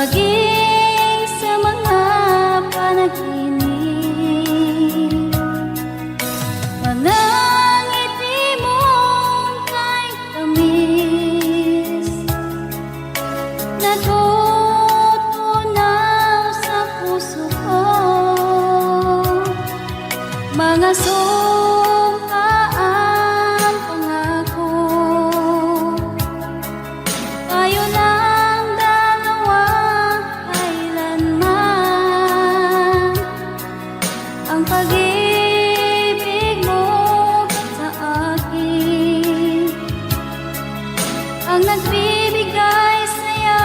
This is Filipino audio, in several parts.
maging sa mga panaginip. Mga ngiti mong kay tamis, natutunaw sa puso ko. Mga sumkaang pangako, tayo lang dalawa kailanman. Ang pag-ibig mo sa akin ang nagbibigay saya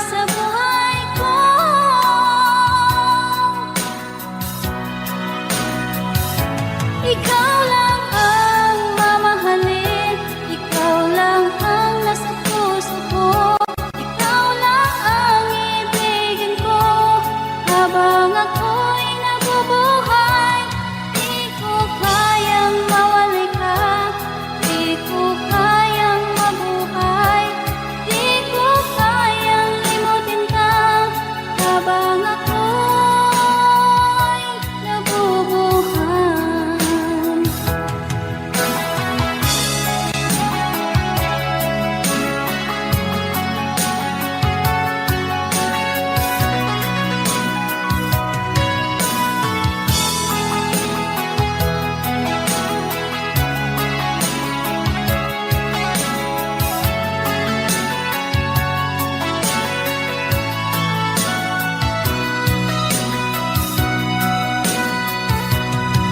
sa buhay ko. Ikaw lang ang mamahalin, ikaw lang ang nasa puso ko. Ikaw lang ang ibigin ko habang ako'y nabubuhay. Di ko kayang mawali ka, di ko kayang mabuhay, di ko kayang limutin ka habang ako'y nabubuhay.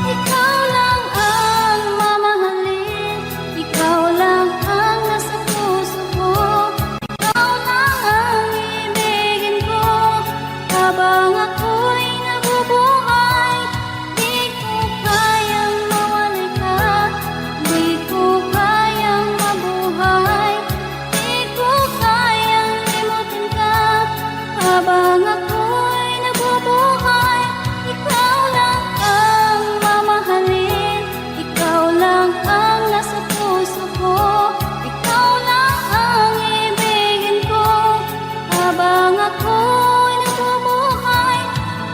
Ikaw lang ang mamahalin, ikaw lang ang nasa puso ko. Ikaw lang ang ibigin ko habang ako'y nabubuhay. Di ko kayang mawali ka, di ko kayang mabuhay, di ko kayang limutin ka habang ako'y nabubuhay. Ikaw lang ang mamahalin, ikaw lang ang nasa puso ko. Ikaw lang ang ibigin ko habang ako'y nabubuhay.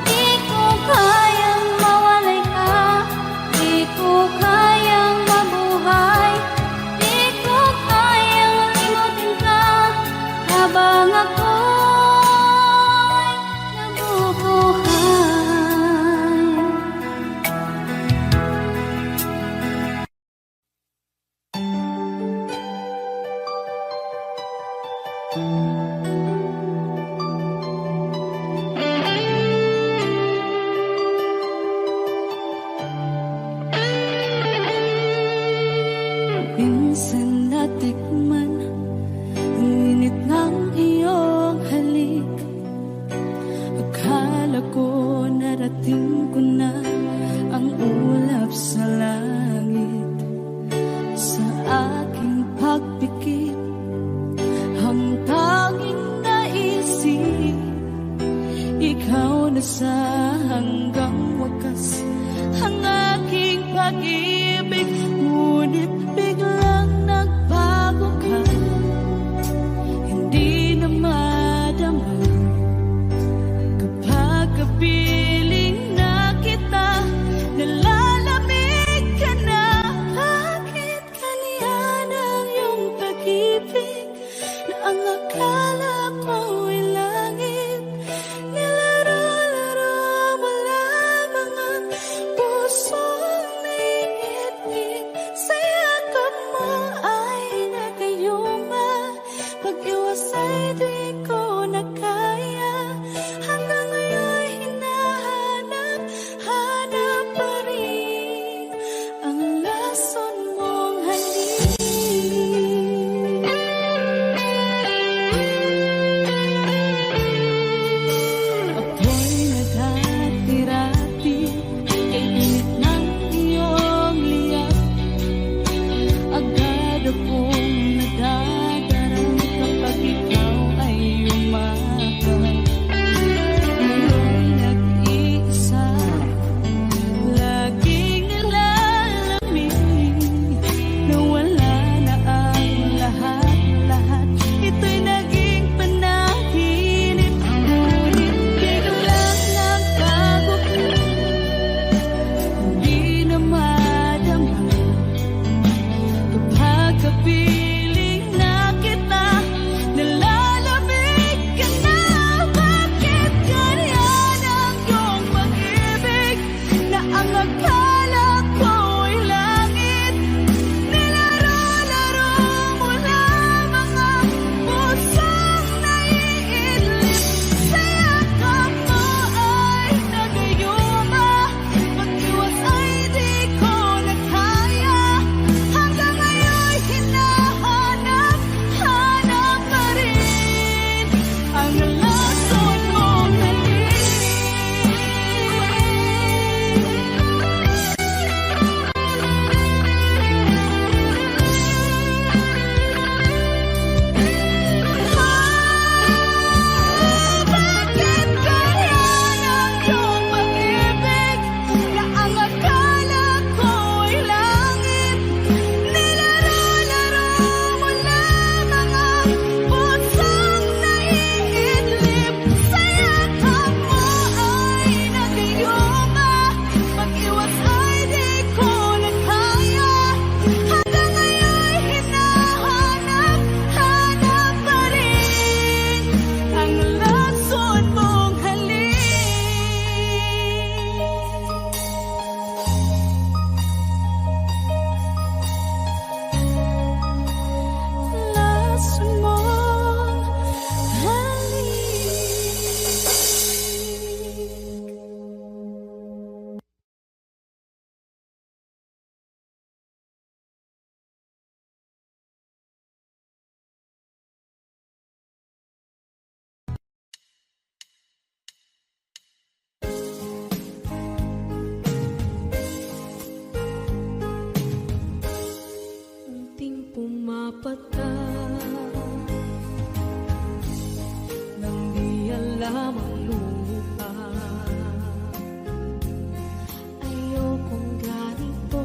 Di ko kayang mawalay ka, di ko kayang mabuhay, di ko kayang limutin ka habang ako'y nabubuhay. Minsan natikman ang init ng iyong halik. Akala ko narating ko na ang ulap sa langit. Sa aking pagpikit, ang tanging naisip, ikaw na sa hanggang wakas ang aking pag-ibig. Ngunit biglang nagbago ka, hindi na madama kapag kapiling na kita. Nalalamig ka na, bakit kaniyan ang iyong pag-ibig na ang akala ko'y langit? Nilaro-laro mo lamang ang pusong naiinip. lamang lupa. Ayokong ganito,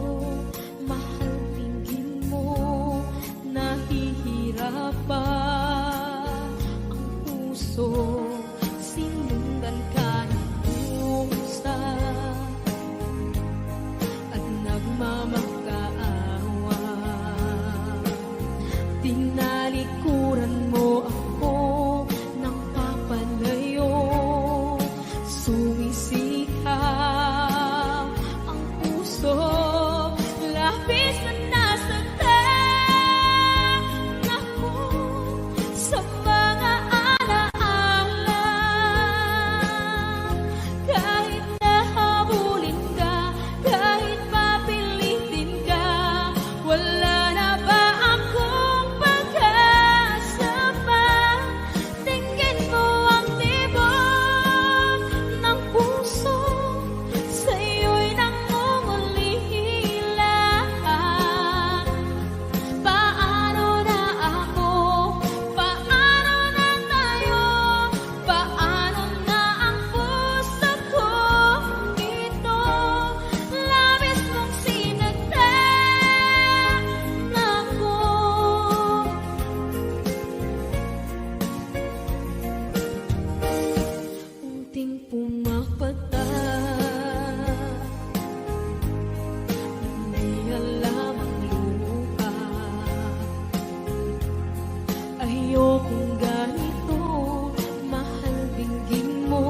mahal, tingin mo, nahihirapan ang puso. Sinundan ka ng pusa at nagmamakaawa. Tinalikuran mo ako ng papalayo, sumisihaw ang puso. Labis na nasaktan ako sa mga alaala. Kahit nahabulin ka, kahit papilitin ka, wala na ba akong pag-asa pa? Tingin mo ang tibok ng puso, sa'yo'y nangungulila. Paano na ako? Paano na tayo? Paano na ang puso kong ito? Labis mong sinaktan ako. Unting pumapata, hindi alam ang lupa. Ayokong ganito, mahal, dinggin mo,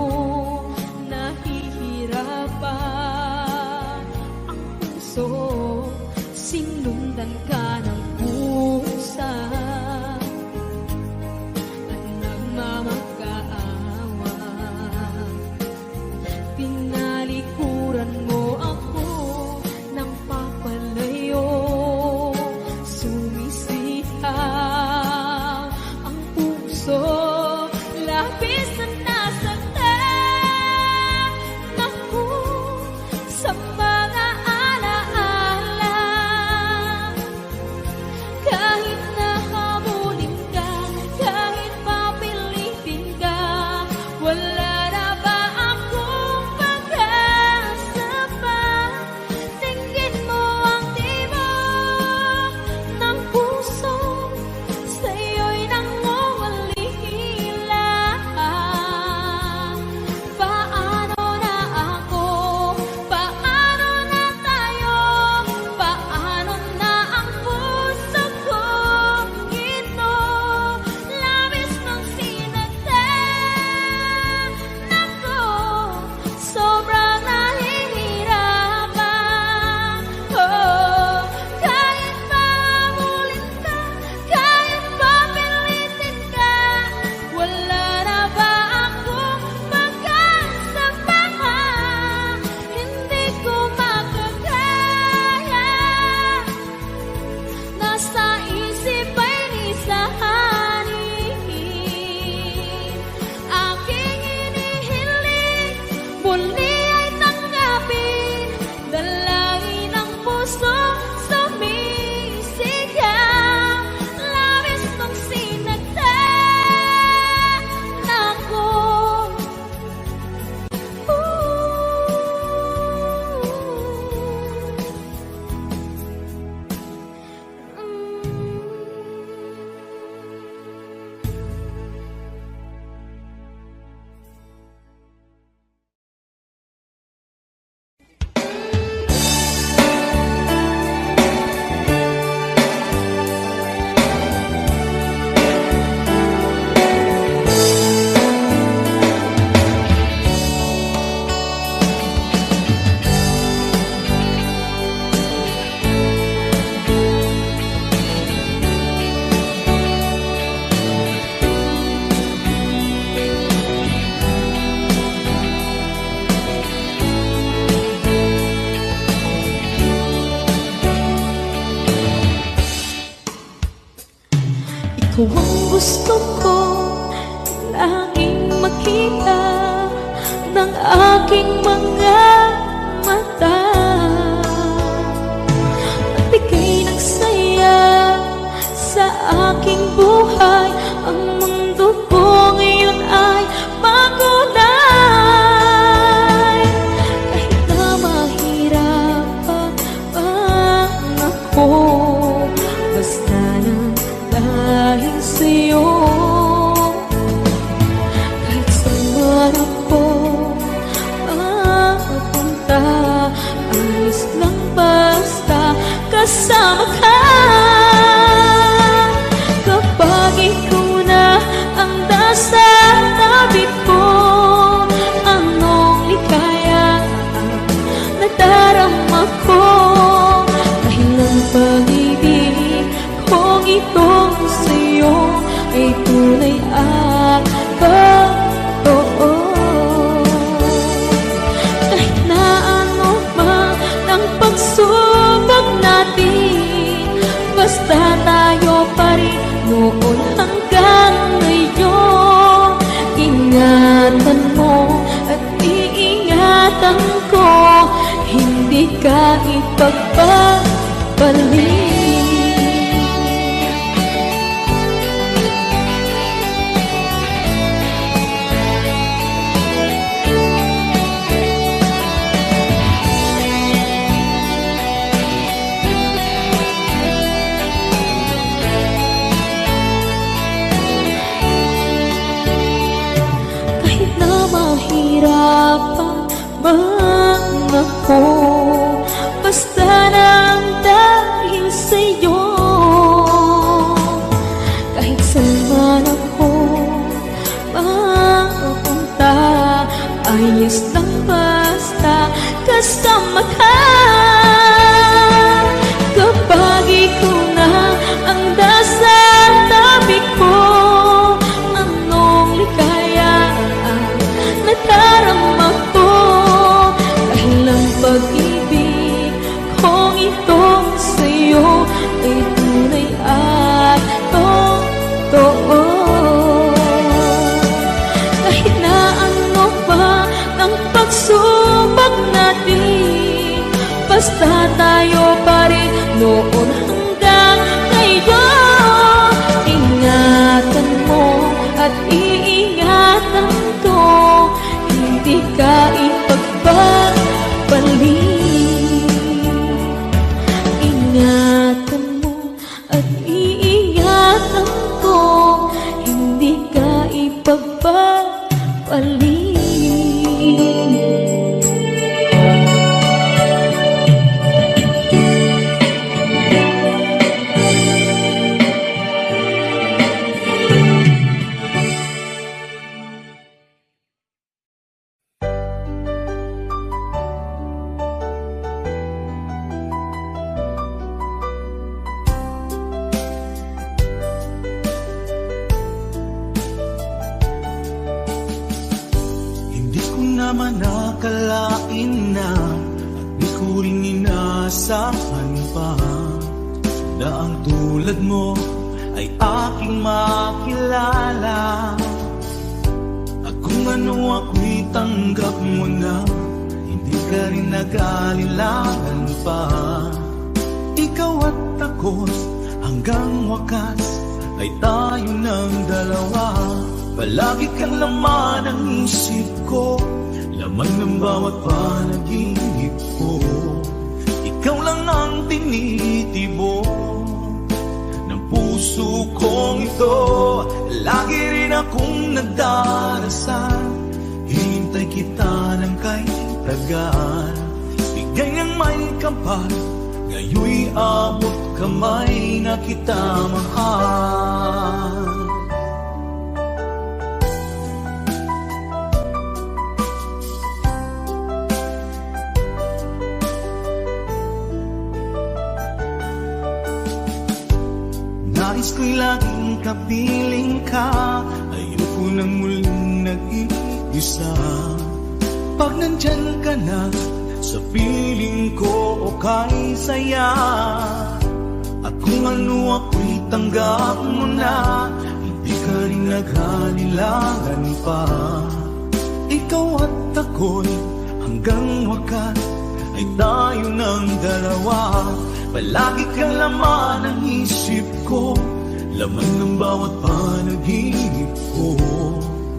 nahihirapan ang puso. Sinundan ka ng pusa at nagmamakaawa. Tinalikuran mo ako ng papalayo, sumisihaw ang puso. Labis na nasaktan ako sa mga alaala. Kahit nahabulin ka, kahit papilitin ka, wala na ba akong pag-asa pa? Tingin mo ang tibok ng puso, sa'yo'y nangungulila. Paano na ako? Paano na tayo? Paano na ang puso kong ito? Labis mong sinaktan ako, sobrang nahihirapan. Oh, kahit mahabulin ka, kahit papilitin ka, wala na ba akong pag-asa pa? Hindi ko makakaya, nasa isip ay nisahanin. Aking inihiling, muli ay tanggapin, dalangin ng puso, sumisigaw. Labis mong sinaktan ako. Ikaw ang gusto ko laging makita ng aking mga mata. Magbigay ng saya sa aking buhay. Ang mundo ko ngayon ay bago kasama ka. Kapag ikaw na ang nasa tabi ko, anong likaya nadarama ko. Dahil ang pag-ibig kong itong sa'yo ay tunay at totoo. Kahit na ano man ang pagsubok natin, basta tayo pa rin noon hanggang ngayon. Ingatan mo at iingatan ko, hindi ka ipagpapalik. Mahirapan man ako, basta nang dahil sa'yo. Kahit saan man ako mapunta, ayos lang basta kasama ka. Kapag ikaw na ang nasa tabi ko, anong likaya nadarama ko. Dahil ang pag-ibig kong itong sa'yo ay tunay at totoo. Kahit na ano pa ang pagsubok natin, basta tayo pa rin noon hanggang ngayon. Ingatan mo at iingatan ko, hindi ka ipagpapalik. Ingatan mo at iingatan ko, hindi ka ipagpapalik. naman nakalain na at di ko rin inaasahan pa na ang tulad mo ay aking makilala. At kung ano ako'y tanggap mo na, hindi ka rin nag-alilangan pa. Ikaw at ako hanggang wakas ay tayo ng dalawa. Palagi kang laman ng isip ko, laman ng bawat panaginip ko. Ikaw lang ang tinitibok ng puso kong ito. Lagi rin akong nagdarasal, hinintay kita ng kay tagal. Bigay ng may kapal, ngayon'y abot kamay na kita mahal. Nais ko'y laging kapiling ka, ayoko nang muling nag-iisa. Pag nandyan ka na, sa piling ko okay saya. At kung ano ako'y tanggap mo na, hindi ka rin naghalilangan pa. Ikaw at ako'y hanggang wakas ay tayo ng dalawa. Palagi kang laman ng isip ko, laman ng bawat panaginip ko.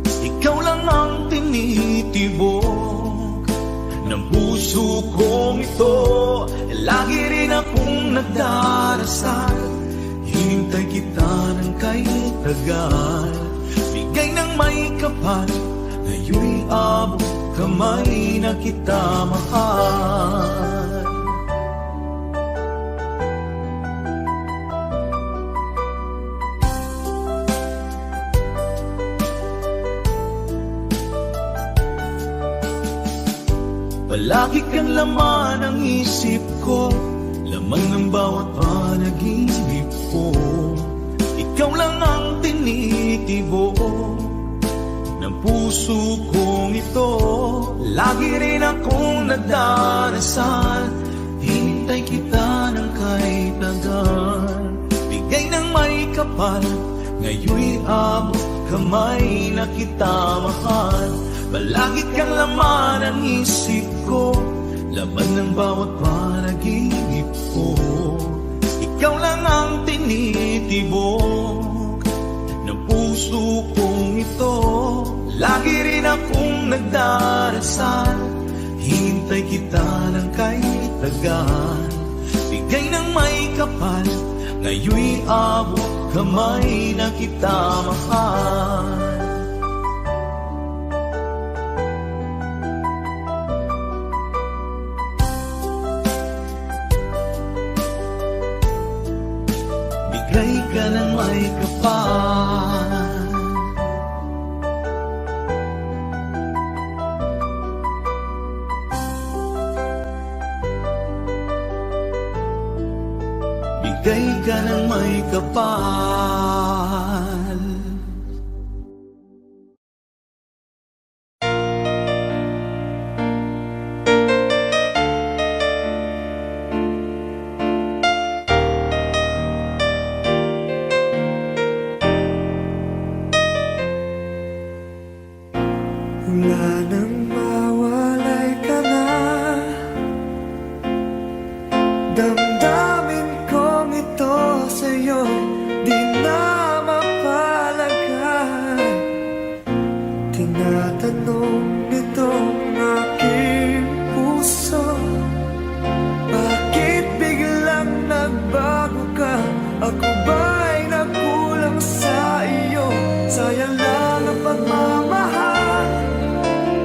Ikaw lang ang tinitibok ng puso kong ito. Lagi rin akong nagdarasal, hinintay kita ng kay tagal. Bigay ng may kapal, ngayon'y abot kamay na kita mahal. Palagi kang laman ng isip ko, laman ng bawat panaginip ko. Ikaw lang ang tinitibo ng puso kong ito. Lagi rin akong nagdarasal, hintay kita ng kahit tagal. Bigay ng may kapal, ngayon'y abot kamay na kita mahal. Palagi kang laman ng isip ko, laman ng bawat panaginip ko. Ikaw lang ang tinitibok ng puso kong ito. Lagi rin akong nagdarasal, hintay kita ng kahit tagal. Bigay ng may kapal, ngayon'y abot kamay na kita mahal. Bigay ka ng may kapal, bigay ka ng may kapal. Wala nang mawalay ka na, damdamin kong ito sa'yo di na mapalagay. Tinatanong nitong aking puso, bakit biglang nagbago ka? Ako ba'y nagkulang sa iyo? Sayang lang ang pagmamahal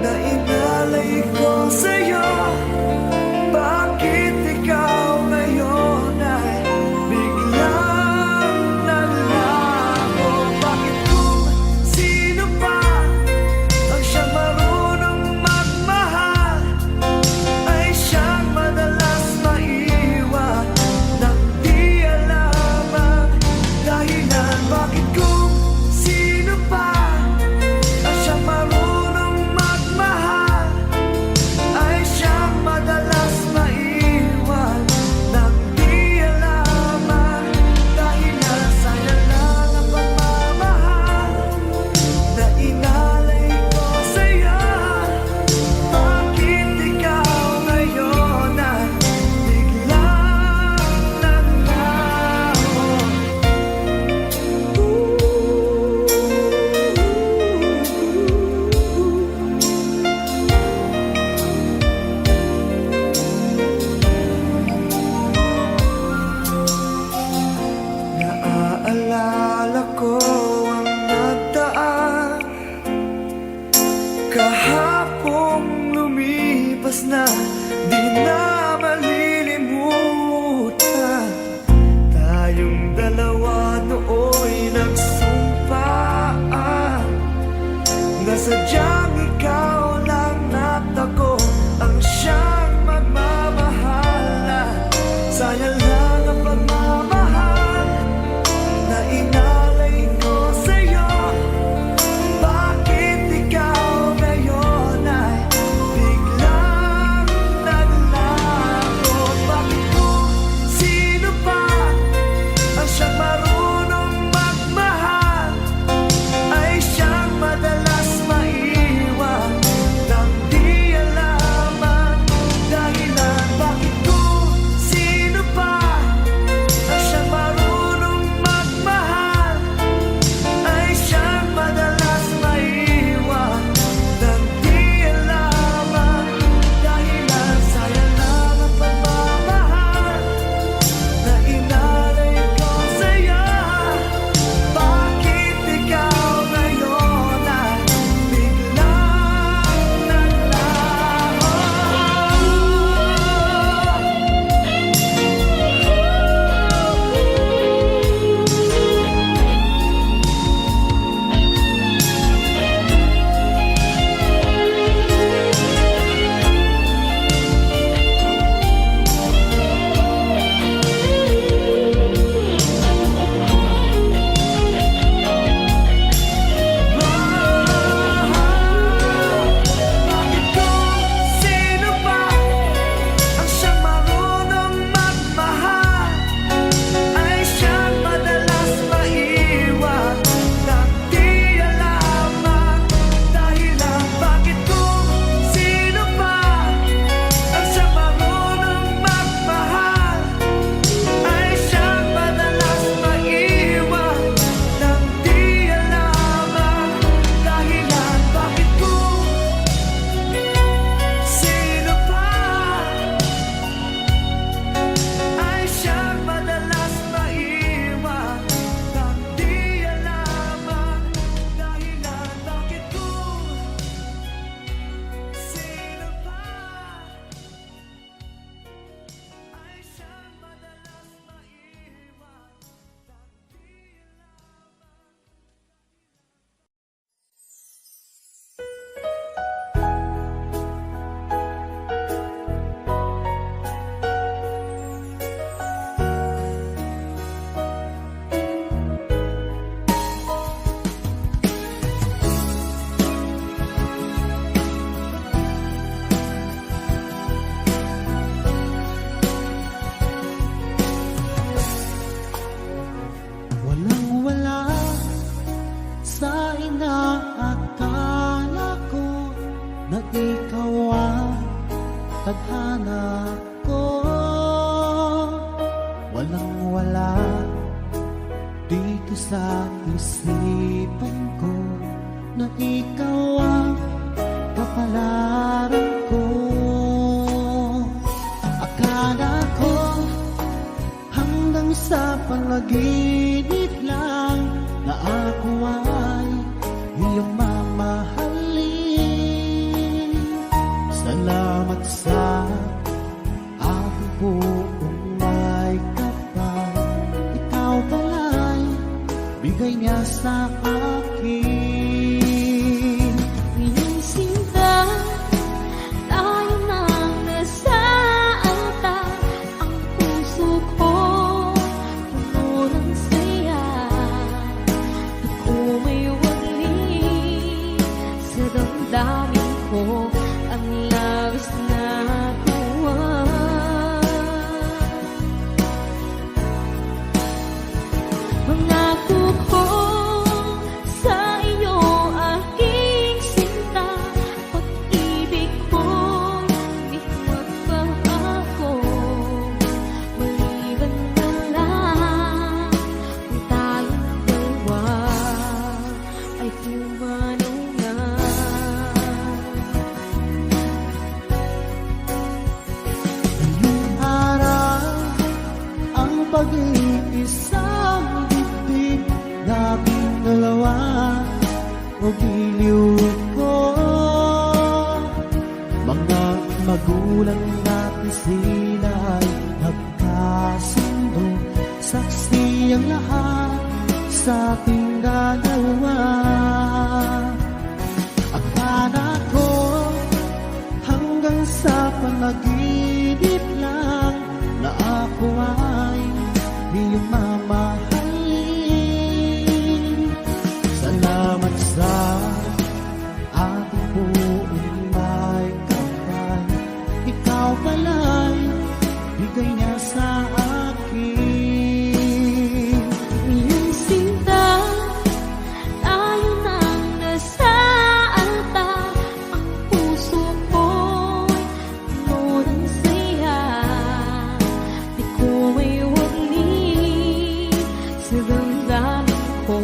na inalay ko sa'yo. Bakit ikaw ngayon ay biglang naglaho? Bakit kung sino pa ang siyang marunong magmahal ay siyang madalas maiwan nang di alam ang dahilan? Bakit kung sino pa ang siyang marunong magmahal ay siyang madalas maiwan nang di alam ang dahilan? Sayang lang ang pagmamahal na inalay ko sa'yo. Bakit ikaw ngayon ay biglang naglaho? Naaalala ko ang nagdaan, kahapong lumipas na, di na malilimutan. Tayong dalawa nooy nagsumpaan na sadyang ikaw lang at ako ang siyang magmamahalan. Sayang lang ang pagmamahal na inalay ko sa'yo. Bakit ikaw ngayon ay biglang naglaho? Bakit kung sino pa ang siyang marunong magmahal ay siyang madalas maiwan nang di alam ang tadhana ko, walang wala dito sa isipan ko, na ikaw ang kapalaran ko. Akala ko hanggang sa panaginip lang na ako ay iyong mamahalin. Salamat sa aking buong may kapal, ikaw pala'y bigay niya sa akin. Ngayong sinta, tayo nang nasa alta. Ang puso ko puno ng saya. Ako may wagli sa damdamin ko, ang labis na tuwa. Mangako ko sa iyo, aking sinta, pag-ibig ko'y di magbabago. Maliban na lang kung tayong dalawa ay pumanaw na. Ngayong araw ang pag-iisang dibdib naming dalawa, o giliw ko. Mga magulang natin sila ay nagkasundo, saksi ang lahat sa ating dalawa. Akala ko hanggang sa panaginip lang na ako ay iyong mamahalin. Salamat sa ating buong may kapal, ikaw pala'y bigay niya sa akin. Ngayong sinta, tayo nang nasa alta. Ang puso ko'y puno ng saya. Di ko may wagli sa damdamin ko,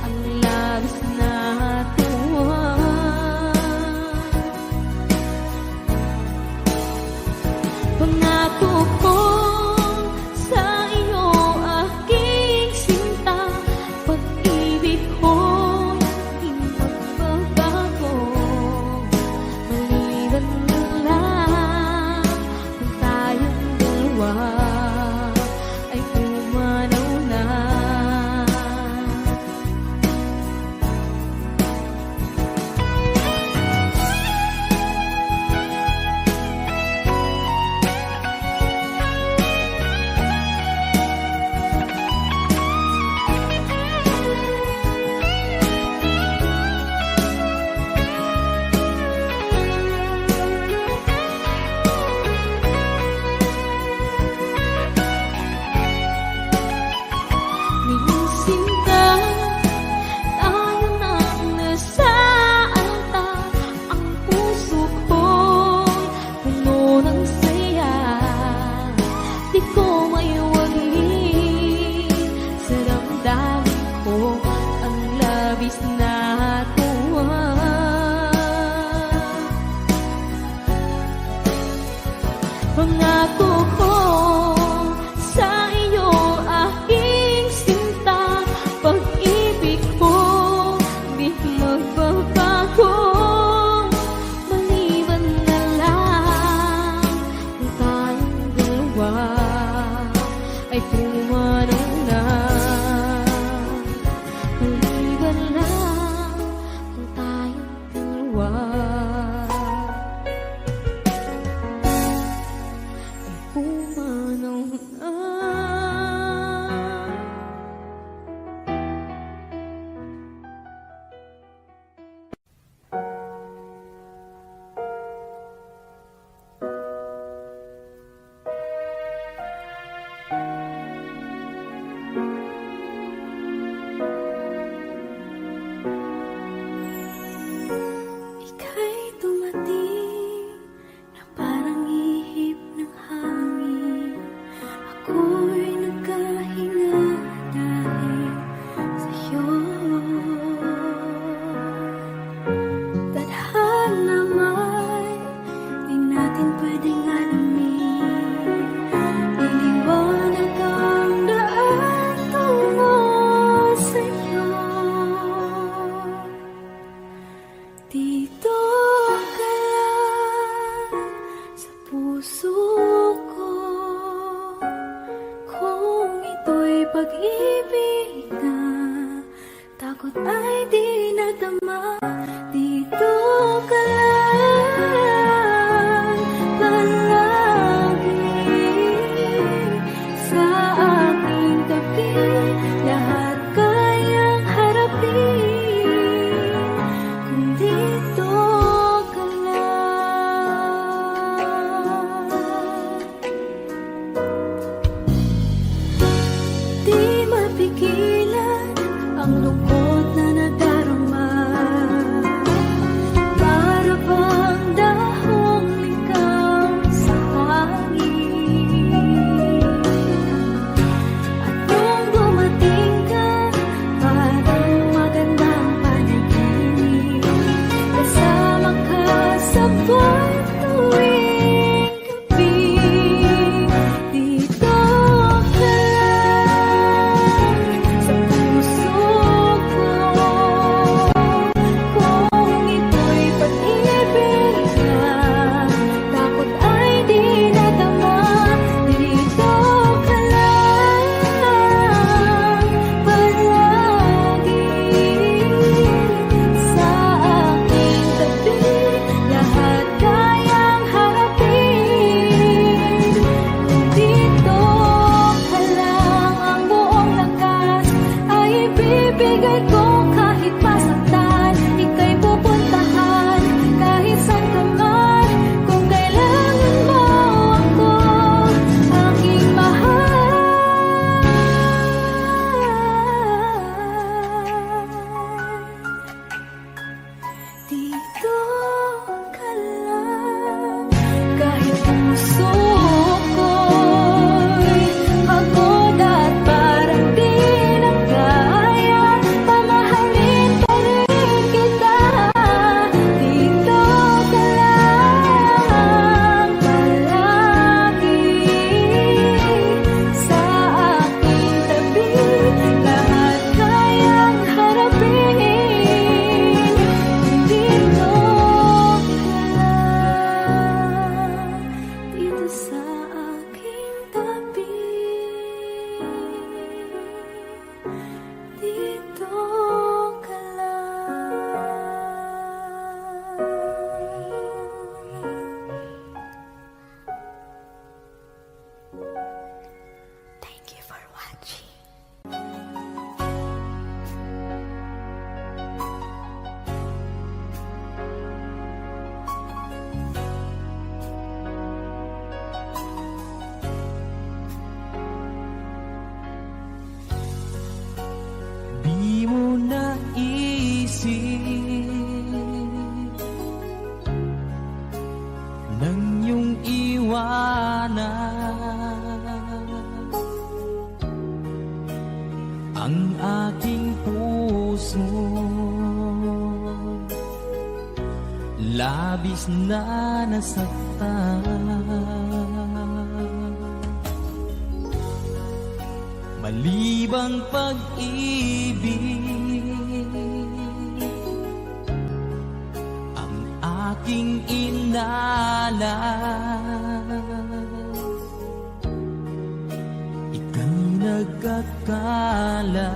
ang labis na tuwa. Pangako ko sa iyo, aking sinta, pag-ibig ko'y di magbabago. Maliban na lang kung tayong dalawa ay pumanaw na. Ngayong sinta, tayo nang nasa alta. Ang puso ko'y puno ng saya. Di ko may wagli sa damdamin ko, ang labis na tuwa. Pangako ko sa iyo, aking sinta, pag-ibig ko di magbabago. Maliban na lang kung tayong dalawa ay pumanaw na. Maliban lang kung tayong dalawa ay pumanaw na. Ika'y dito ka lang. Di mapigilan ang lungkot na nadarama. Para bang dahong likaw sa hangin. At nung dumating ka, parang magandang panaginip. Kasama ka sa buwan tuwing gabi. Dito ka lang sa puso ko. Kung ito'y pag-ibig na, takot ay di nadama. Dito ka lang palagi sa aking tabi. Lahat kayang harapin. Dito ka lang, ang buong lakas ay ibibigay ko kahit masaktan. Ika'y pupuntahan kahit saan ka man. Kung kailangan mo ako, aking mahal. Dito ka lang, kahit puso ko'y pagod at parang di na kaya, pamahalin pa rin kita. Dito ka lang palagi sa aking tabi. Lahat kayang harapin. Dito ka lang, dito sa aking tabi. Dito ka lang. Thank you for watching. Di mo naisip nang iyong iwanan ang aking puso. Labis na nasaktan. Malibang pag-ibig ang aking inalan. Ika'y nagkakala,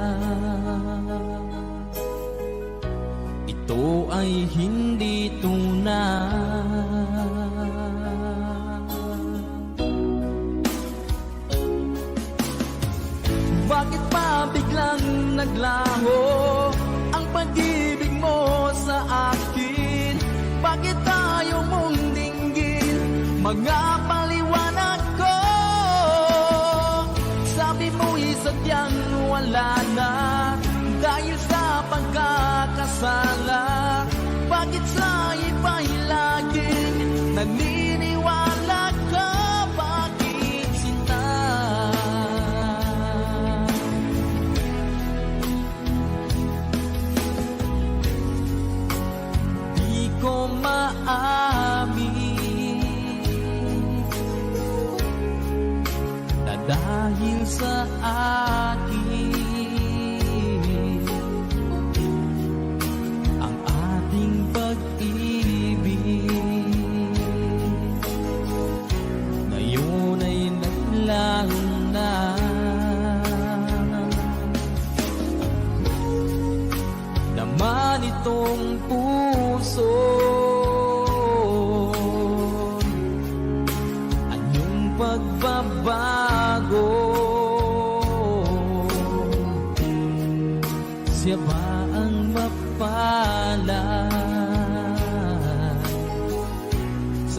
ito ay hindi tunay. Bakit pa biglang naglaho ang pag-ibig mo sa akin? Bakit tayo mong dinggin mga paliwanag ko? Sabi mo'y sadyang wala na dahil sa pagkakasala. Bakit sa iba'y laging naniniwala ka? Bakit sinta? Di ko maamin na dahil sa akin ang ating pag-ibig ngayon ay naglaho na. Naman itong puso, anyong pagbabago? Siya ba ang mapalad?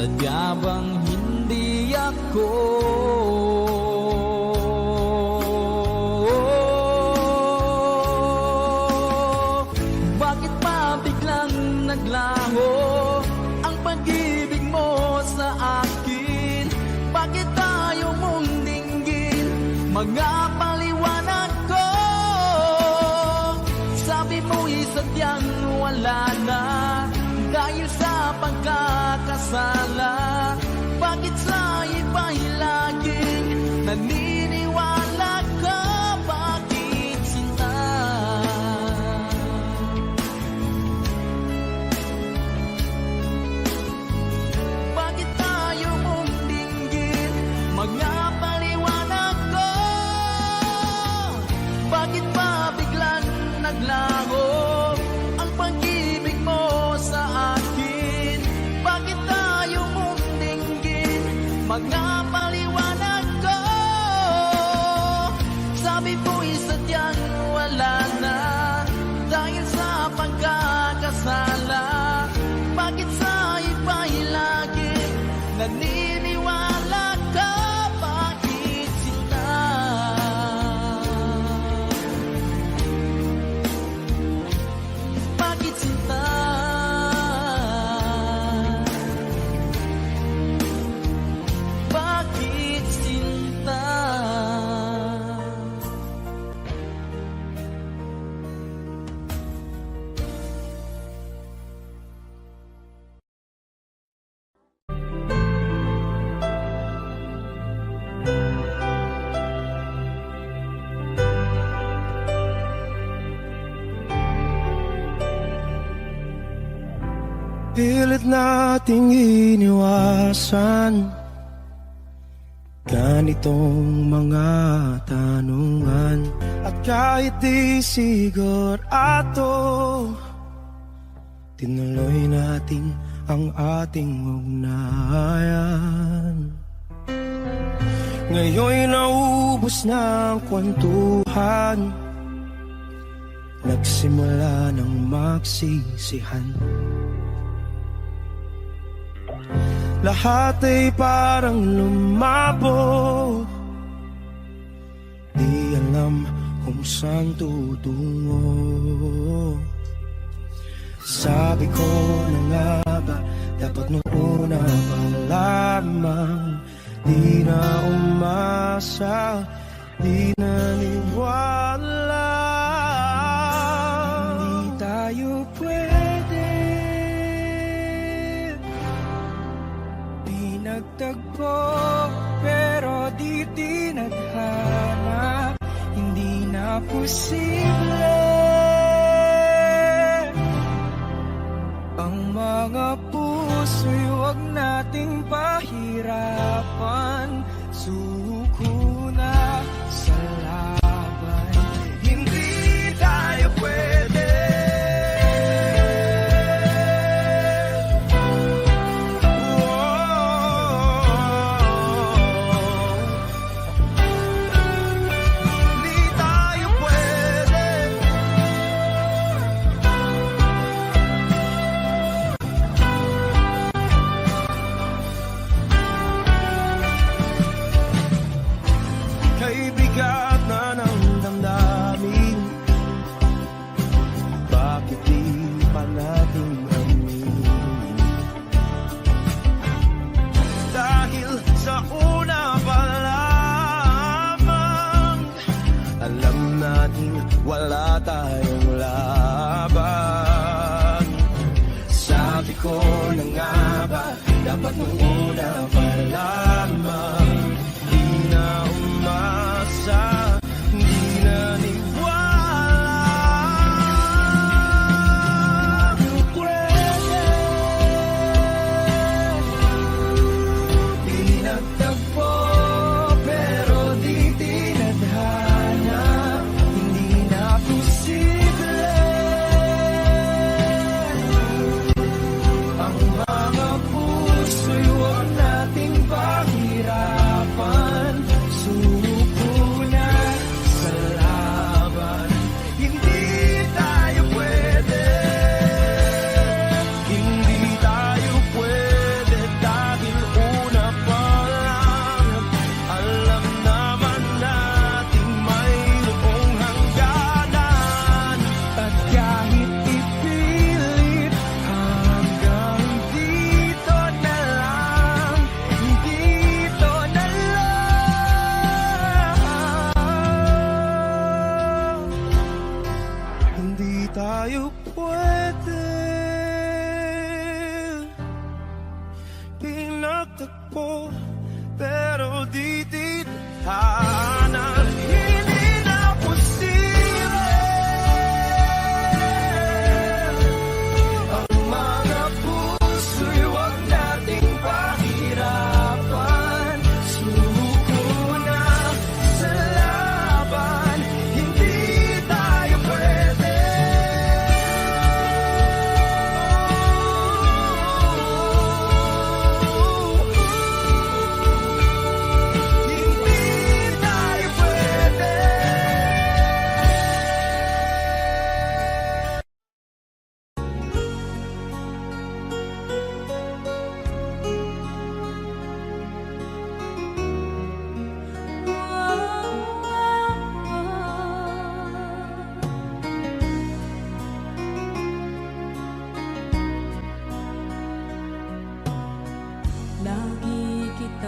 Sadya bang hindi ako Bakit pa biglang naglaho ang pag-ibig mo sa akin? Bakit tayo mong dinggin mga paliwanag ko? Sabi mo'y sadyang wala na dahil sa pagkakasala. Bakit sa iba'y laging naniniwala ka? Bakit sinta? Bakit tayo mong dinggin mga paliwanag ko? Bakit pa biglang naglaho ang pag-ibig mo sa akin? Bakit tayo mong dinggin mga paliwanag ko? Sabi ko'y sadyang wala na dahil sa pagkakasala. Bakit sa iba'y laging naniniwala ka? Bakit sinta? Bakit sinta? Bakit sinta? Pilit nating iniwasan ganitong mga tanungan. At kahit di sigurado, tinuloy natin ang ating ugnayan. Ngayon'y naubos na ang kwentuhan, nagsimula ng magsisihan. Lahat ay parang lumabo, di alam kung saan tutungo. Sabi ko na nga ba, dapat nung una pa lamang, di na umasa, di naniwala. Di tayo pwede nagtagpo, pero di tinadhana, hindi na posible ang mga puso'y huwag nating pahirapan. Suko na sa laban, hindi tayo pwede. Bigat na ng damdamin, bakit di pa natin aminin? Dahil sa una pa lamang, alam natin wala tayong laban. Sabi ko na nga ba, dapat nung una pa lamang, di na umasa, di naniwala. Pwede di nagtagpo, pero di tinadhana, hindi na posible ang mga puso'y huwag nating pag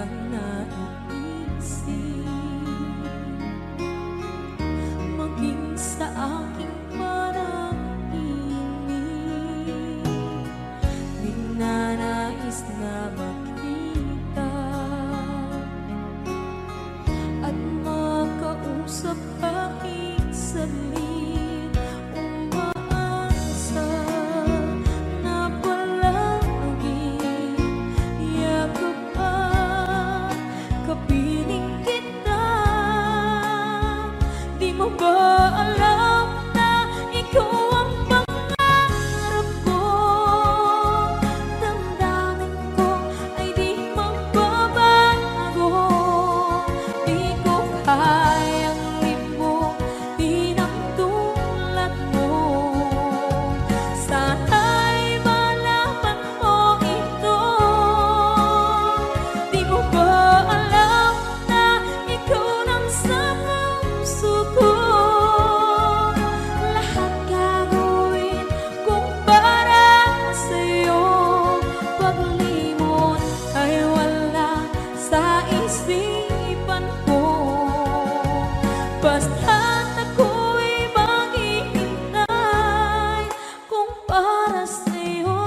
kang naiisip, maging sa aking parang inig, ninanais na makita at makausap kahit saglit. Umaasa na palagi yakap at kapiling kita. Di mo ba alam na ikaw ang pangarap ko? Damdamin ko ay di magbabago. Di ko kayang limutin ang tulad mo. Sana'y malaman mo ito. Di mo ba alam na ikaw lang sa puso ko? Lahat gagawin kung para sa'yo. Paglimot ay wala sa isipan ko. Basta't ako'y maghihintay kung para sa'yo.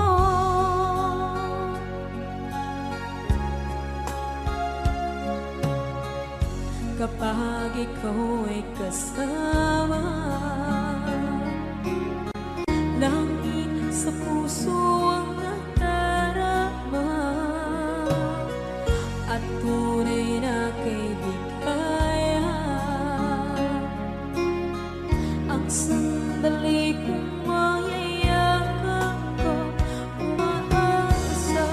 Kapag ikaw ay kasama, langit sa puso ang nadarama, at tunay na kaibigan. Ang sandali kong mayayakap ko, umaasa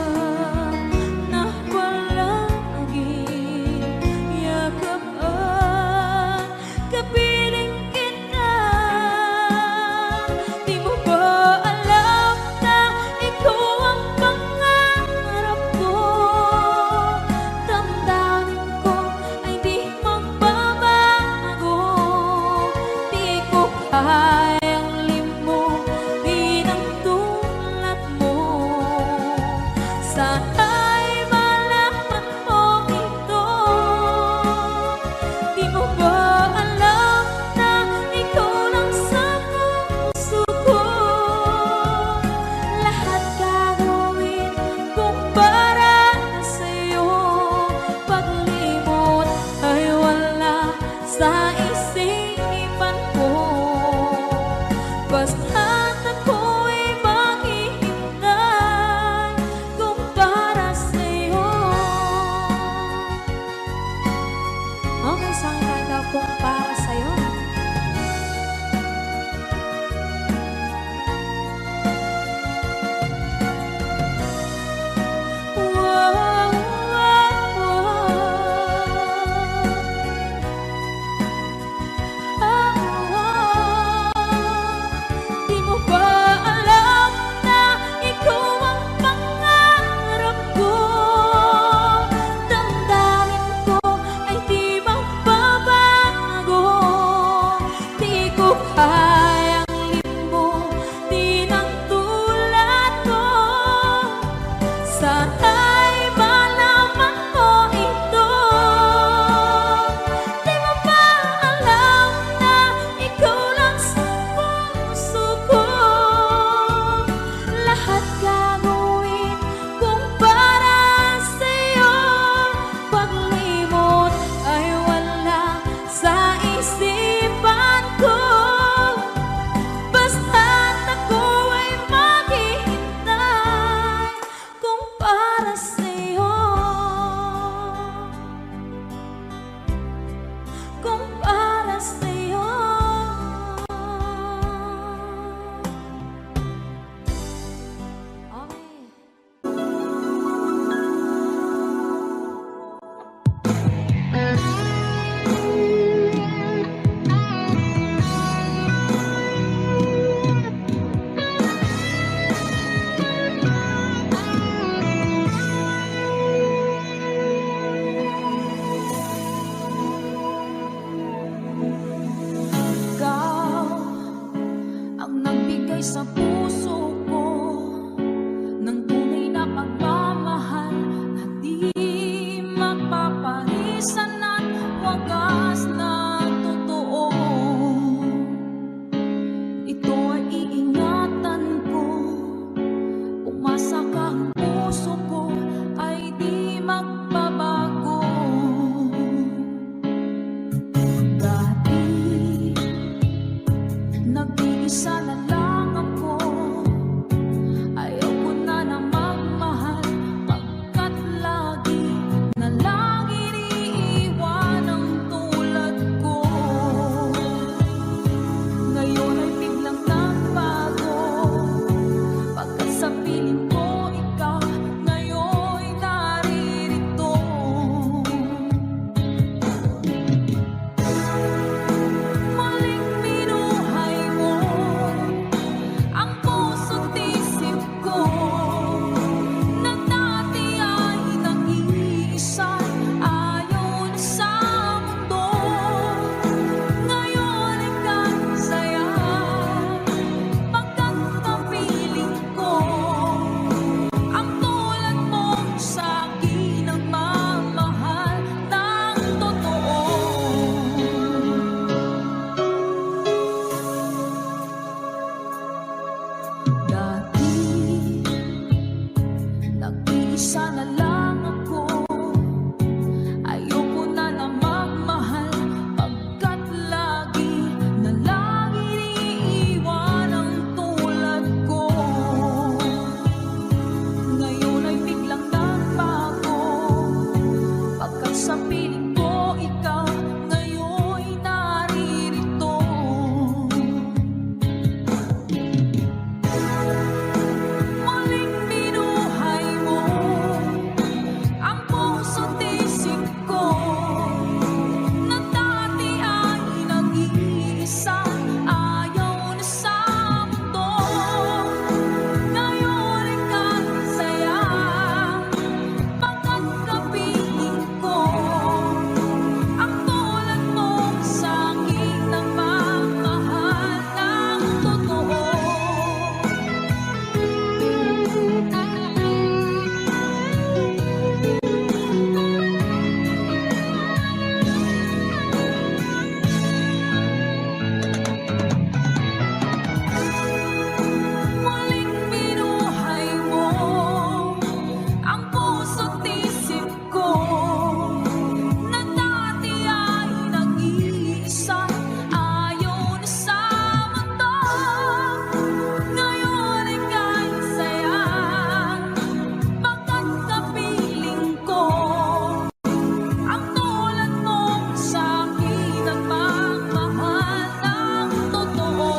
na palagi yakap at kapiling kita. Di mo ba alam na ikaw ang pangarap ko? Damdamin ko ay di magbabago. Di ko kayang limutin ang tulad mo. Sana'y malaman mo ito. Di mo ba alam na ikaw lang sa puso ko? Lahat gagawin kung para sa'yo. Paglimot ay wala sa isipan ko. Basta't ako'y maghihintay kung para sa'yo. Okay, saan kanta kung para sa'yo? Wow, wow, wow. Di mo ba alam na ikaw ang pangarap ko? Damdamin ko ay di magbabago. Di ko kayang limutin ang tulad mo. Sana'y malaman mo ito. Di mo ba alam na ikaw lang sa puso ko? Lahat gagawin kung para sa'yo. Paglimot ay wala sa isipan ko. Basta't ako ay maghihintay kung para ka, ang puso ko ay di magbabago. Dati, nag-iisa na lang ako. Ayaw ko na na magmahal, pagkat lagi na lang iniiwan ang tulad ko. Ngayon ay biglang nagbago, pagkat sa piling ko ikaw ngayon naririto. Muling binuhay mo ang puso't isip ko, na dati ay nag-iisa, ayaw na sa mundo. Ngayon ika'y saya, pagkat kapiling ko ang tulad mo sa akin ang mamahal ng totoo. Dati, nag-iisa na lang ako. Ayoko na na magmahal, pagkat lagi na lang iniiwan ang tulad ko. Ngayon ay biglang nagbago, pagkat sa piling ko ikaw ngayon naririto. Muling binuhay mo ang puso't isip ko, na dati ay nag-iisa, ayaw na sa mundo. Ngayon ika'y saya, pagkat kapiling ko ang tulad mo sa akin ang mamahal ng totoo. Muling binuhay mo ang puso't isip ko, na dati ay nag-iisa, ayaw na sa mundo. Ngayon ika'y saya, pagkat kapiling ko ang tulad mo sa akin ang mamahal ng totoo.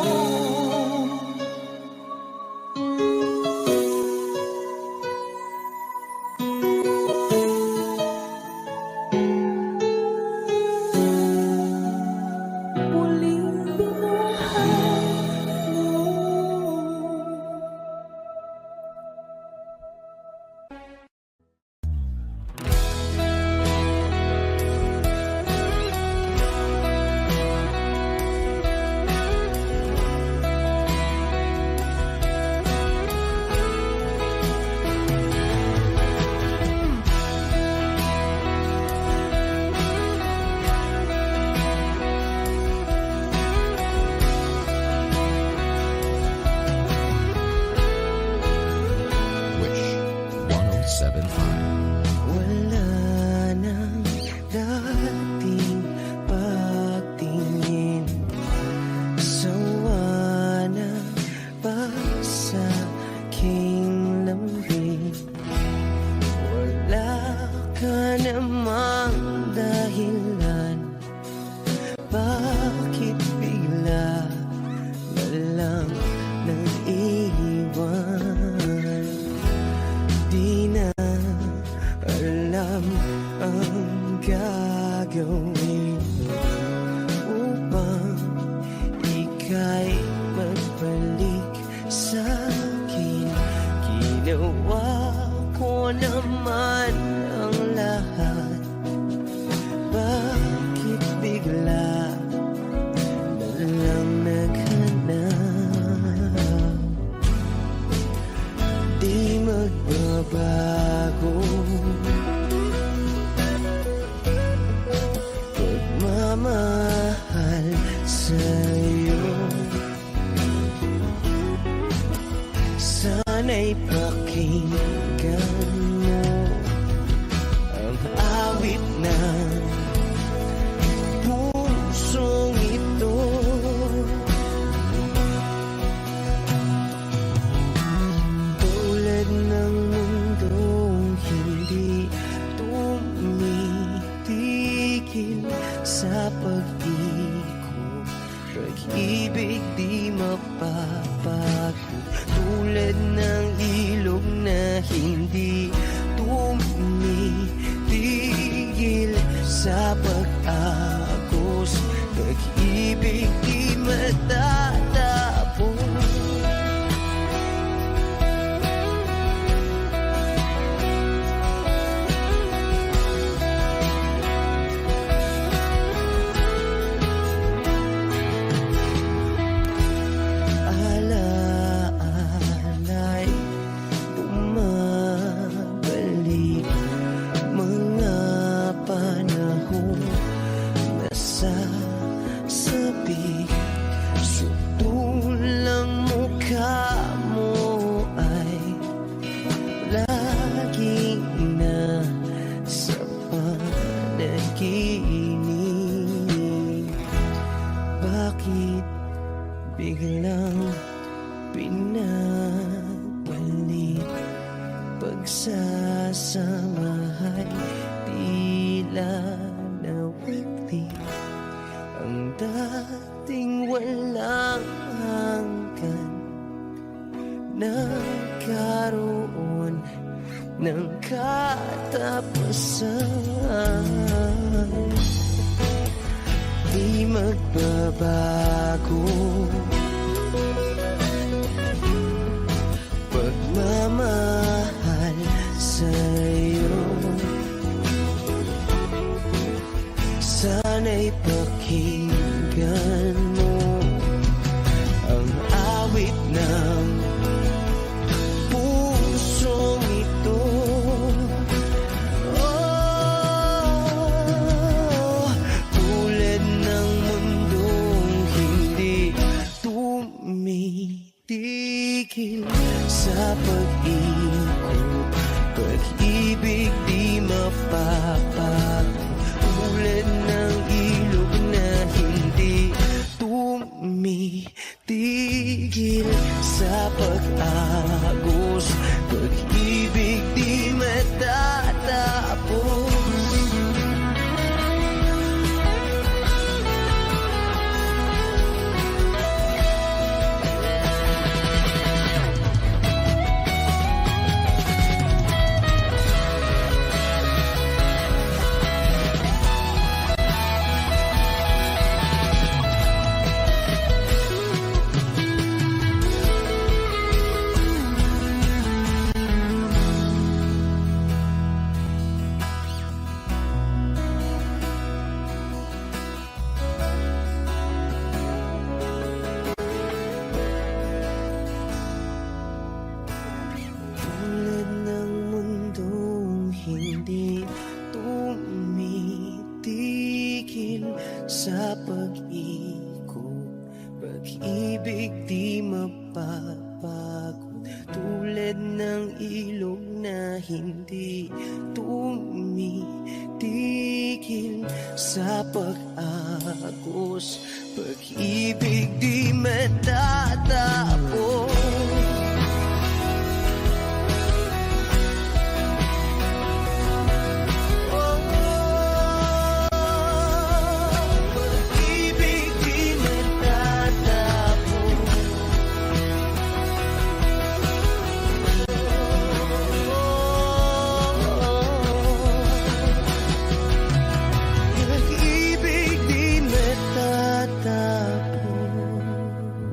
Muling binuhay mo. Wish 1075. Wala nang dating pagtingin, sawa na pag-saking lambing. Wala ka namang dahilan, bakit bigla na lang nag-iwan? Di na alam ang gagawin upang ika'y magbalik sa'kin. Ginawa ko naman ang lahat, bakit bigla na lang naghanap? Di magbabago hindi tumitigil sa pag-agos, pag-ibig di matatapos. Alaala'y bumabalik, mga panahon nasasabi. Sutulang mukha mo ay laging nasa panaginip. Bakit biglang pinabalik? Pagsasamahay tila nawagli, ang dating walang hanggan nagkaroon ng katapusan. Di magbabago pagmamahal sa'yo. Sana'y pakinggan mo ang awit ng pusong ito. Oh, tulad ng mundong hindi tumitigil sa pag-ikot, pag-ibig di mapapago. Tulad ng ilog na hindi tumitigil sa pag-agos, pag-ibig di matatapos. Tulad ng mundong hindi tumitigil sa pag-ikot, pag-ibig di mapapagod. Tulad ng ilog na hindi tumitigil sa pag-agos, pag-ibig di matatapos.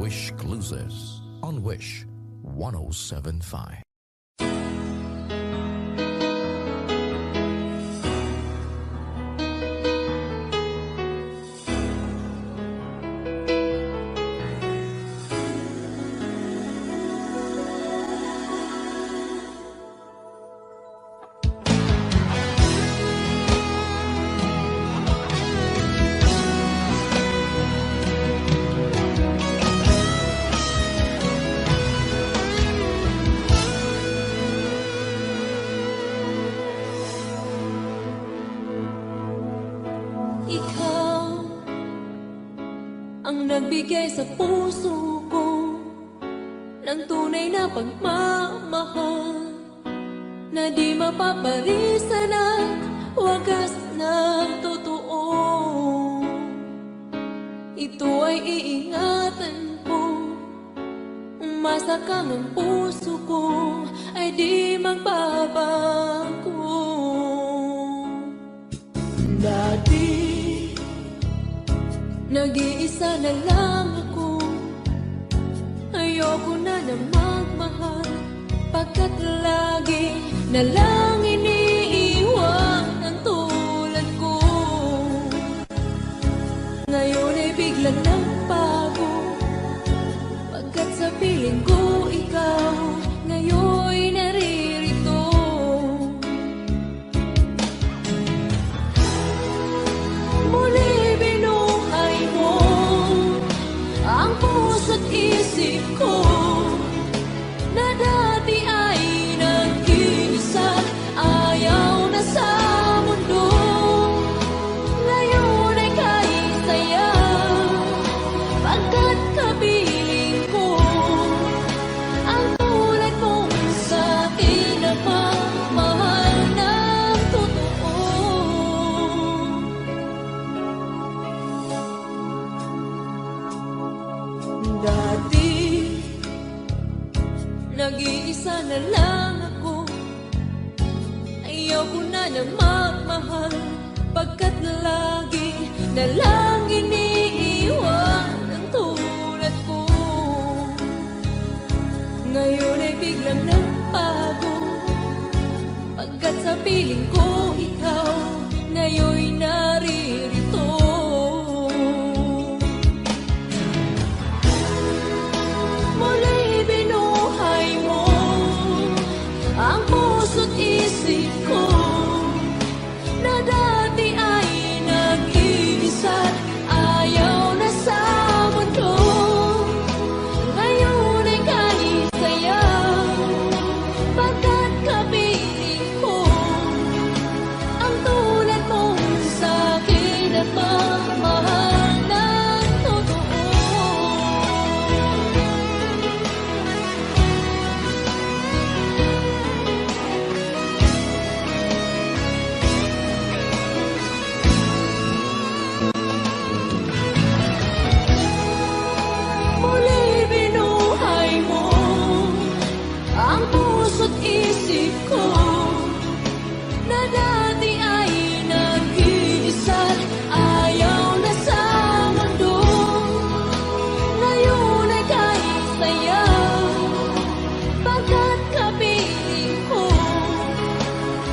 Wish Cruises on Wish 1075. Ikaw ang nagbigay sa puso ko ng tunay na pagmamahal na di mapaparisan at wagas na totoo. Ito ay iingatan ko, umasa kang ang puso ko ay di magbabago. Dati, nag-iisa na lang ako. Ayoko na magmahal, pagkat lagi na lang iniiwan ang tulad ko. Ngayon ay biglang nagbago, pagkat sa piling ko ikaw ngayon naririto. Muli binuhay mo ang puso't isip ko, na dati ay nag-iisa, ayaw na sa mundo. Ngayon ay kahit saya, pagkat kapiling ko ang tulad mong sa'kin na pagmahal ng totoo. Dati, nag-iisa na lang ako. Ayoko na magmahal, pagkat lagi na lang iniiwan ang tulad ko. Ngayon ay biglang nagbago, pagkat sa piling ko ikaw ngayon naririto. Muli binuhay mo ang puso't isip ko, na dati ay nag-iisa't ayaw na sa mundo. Ngayon ay kahit saya, pagkat kapiling ko ang tulad mo sa'kin at pagmahal ng totoo. Muli binuhay mo ang puso't isip ko, na dati ay nag-iisa't ayaw na sa mundo. Ngayon ay kahit saya, pagkat kapiling ko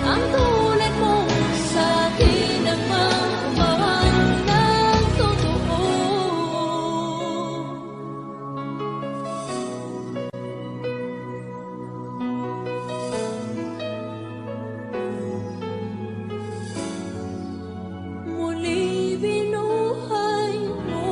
ang tulad mong sa'kin ang magmahal ng totoo. Muli binuhay mo.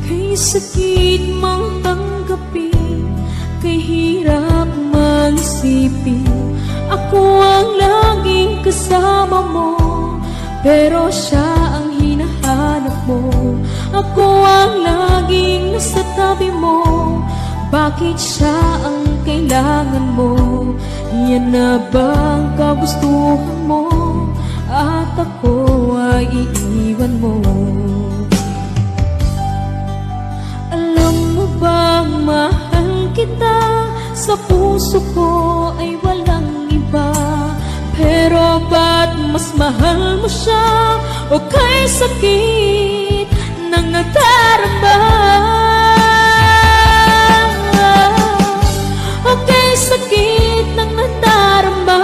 Kay sakit mang tanggapin, kay hirap mag-isipin, ako ang laging kasama mo, pero siya ang hinahanap mo. Ako ang laging nasa tabi mo, bakit siya ang kailangan mo? Yan na bang kagustuhan mo, at ako ay iiwan mo? Alam mo bang mahal kita, sa puso ko ay walang iba. Pero ba't mas mahal mo siya, o kay sakit ng nadarama? O kay sakit ng nadarama,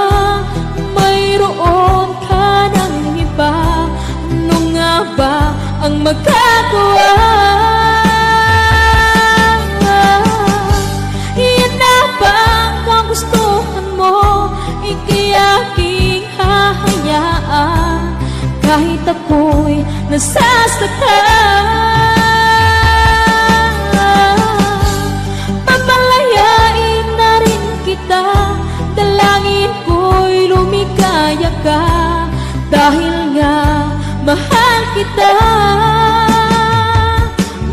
mayroon ka ng iba. Ano nga ba ang magagawa? Iyan na ba ang kagustuhan mo? Ikayaking hahayaan kahit ako'y nasasaktan. Papalayain na rin kita, dalangin ko'y dahil nga mahal kita,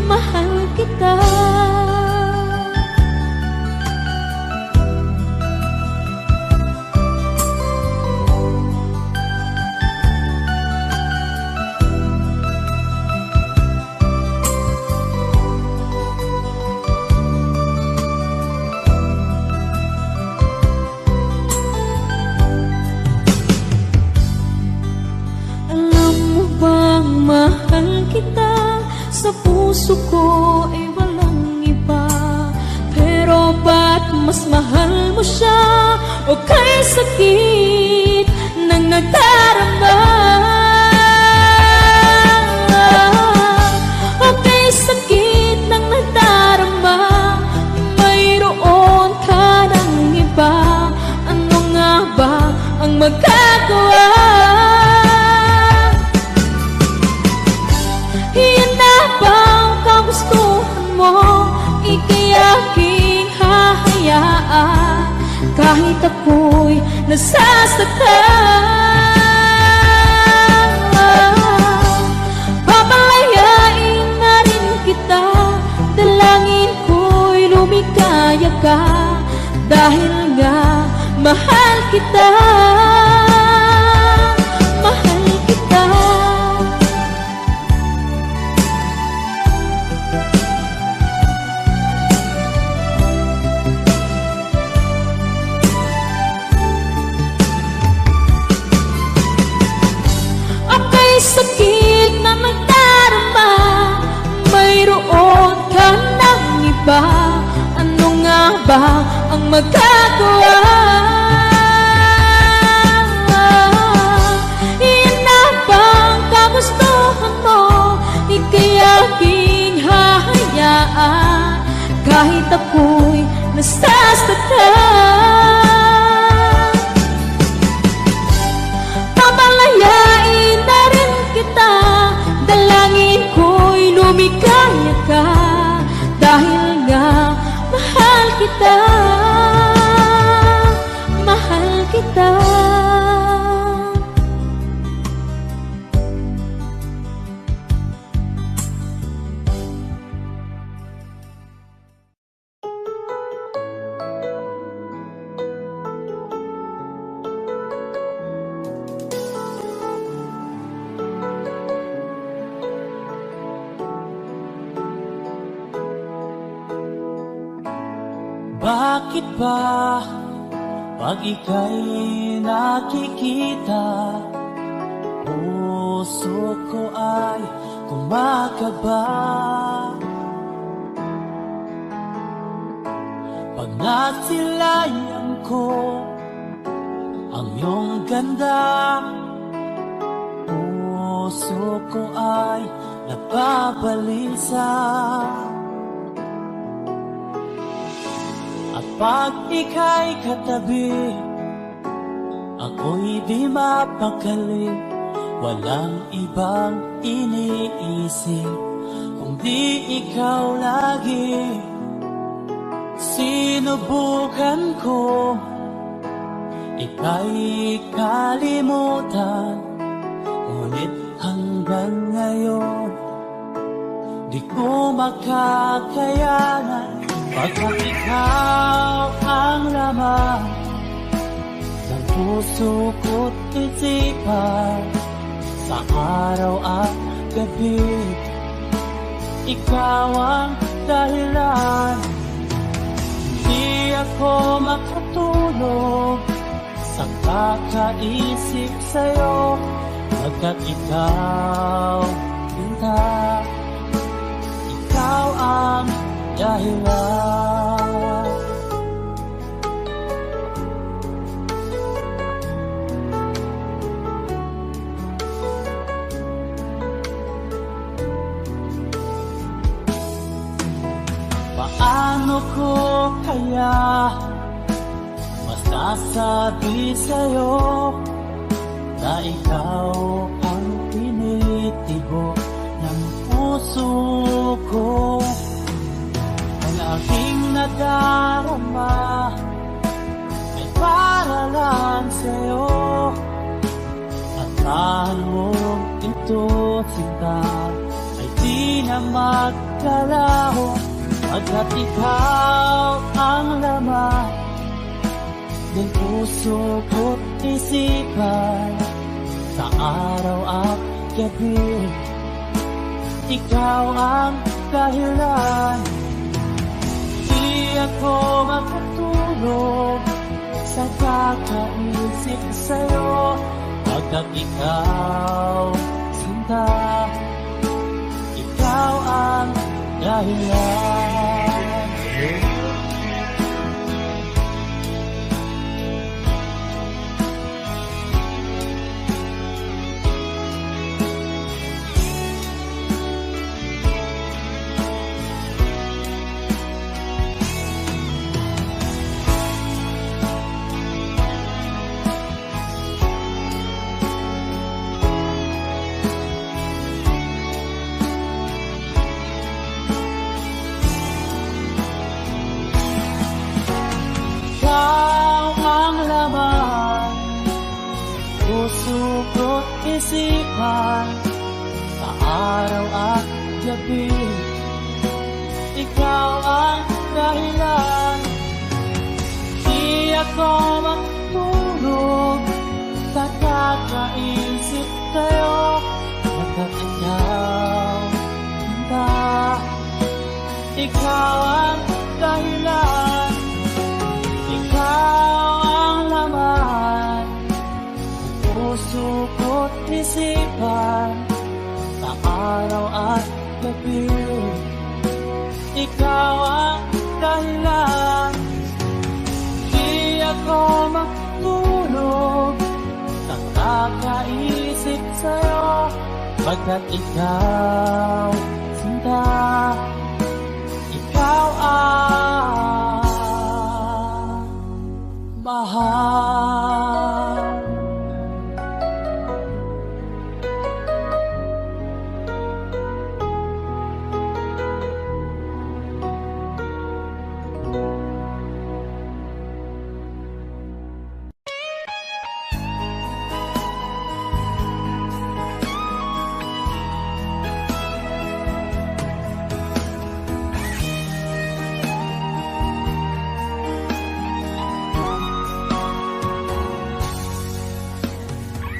mahal kita. Mahal kita, sa puso ko ay walang iba. Pero ba't mas mahal mo siya? O kay sakit ng nadarama? O kay sakit ng nadarama? Mayroon ka ng iba. Ano nga ba ang magagawa? Gustuhan mo, ika'y aking hahayaan kahit ako'y nasasaktan. Papalayain na rin kita, dalangin ko'y lumikaya ka, dahil nga mahal kita, mahal kita. Sakit na magdarama, mayroon ka ng iba. Ano nga ba ang magagawa? Iyan na bang kagustuhan mo? Ika'y aking hahayaan kahit ako'y nasasaktan. Papalayain na rin kita, dalangin ko'y lumikaya ka, dahil nga mahal kita, mahal kita. Bakit ba pag ika'y nakikita, puso ko ay kumakaba? Pag nasilayan ko ang iyong ganda, puso ko ay nababalisa. Pag ika'y katabi, ako'y di mapakali. Walang ibang iniisip kundi ikaw lagi. Sinubukan ko ika'y kalimutan, ngunit hanggang ngayon di ko makakayanan. Pagkat ikaw ang laman ng puso ko't isipan, sa araw at gabi, ikaw ang dahilan. Hindi ako makatulog sa kakaisip sa'yo, pagkat ikaw, Sinta, ikaw ang dahilan. Paano ko kaya masasabi sa'yo na ikaw ang tinitibo ng puso ko? Ang aking nadarama ay para lang sa'yo, at Asahan mo ito, sinta, ay di na magkalaho, pagkat ikaw ang laman ng puso ko't isipan. Sa araw at gabi, ikaw ang dahilan. Di ako makatulog sa kakaisip sa'yo, pagkat ikaw, sinta, ikaw ang dahilan. Ikaw ang laman, puso ko't isipan. Sa araw at gabi, ikaw ang dahilan. Di ako matulog sa kakaisip sa'yo, pagkat ikaw, sinta, ikaw ang dahilan. Ikaw ang laman, puso ko't isipan. Sa araw at gabi, ikaw ang dahilan. Di ako matulog sa kakaisip sa'yo, pagkat ikaw, sinta, ikaw ang mahal.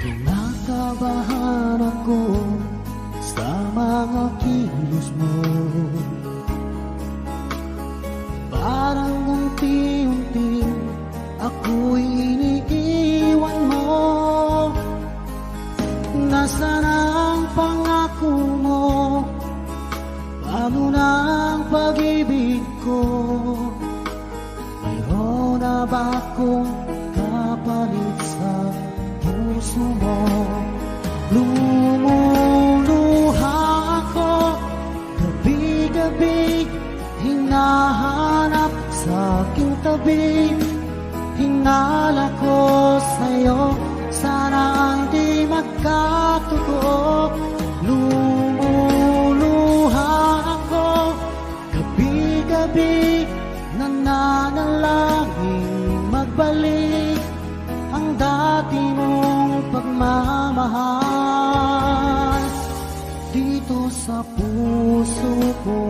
Kinakabahan ako sa mga kilos mo, parang unti-unti ako'y iniiwan mo. Nasaan ang pangako mo? Paano na ang pag-ibig ko? Mayroon na ba akong kapalit sa puso mo? Lumuluha ako gabi-gabi, hinahanap sa aking tabi. Hinala ko sa'yo, sana hindi magkatotoo. Lumuluha ako gabi-gabi, nananalangin magbalik ang dati mong pagmamahal dito sa puso ko.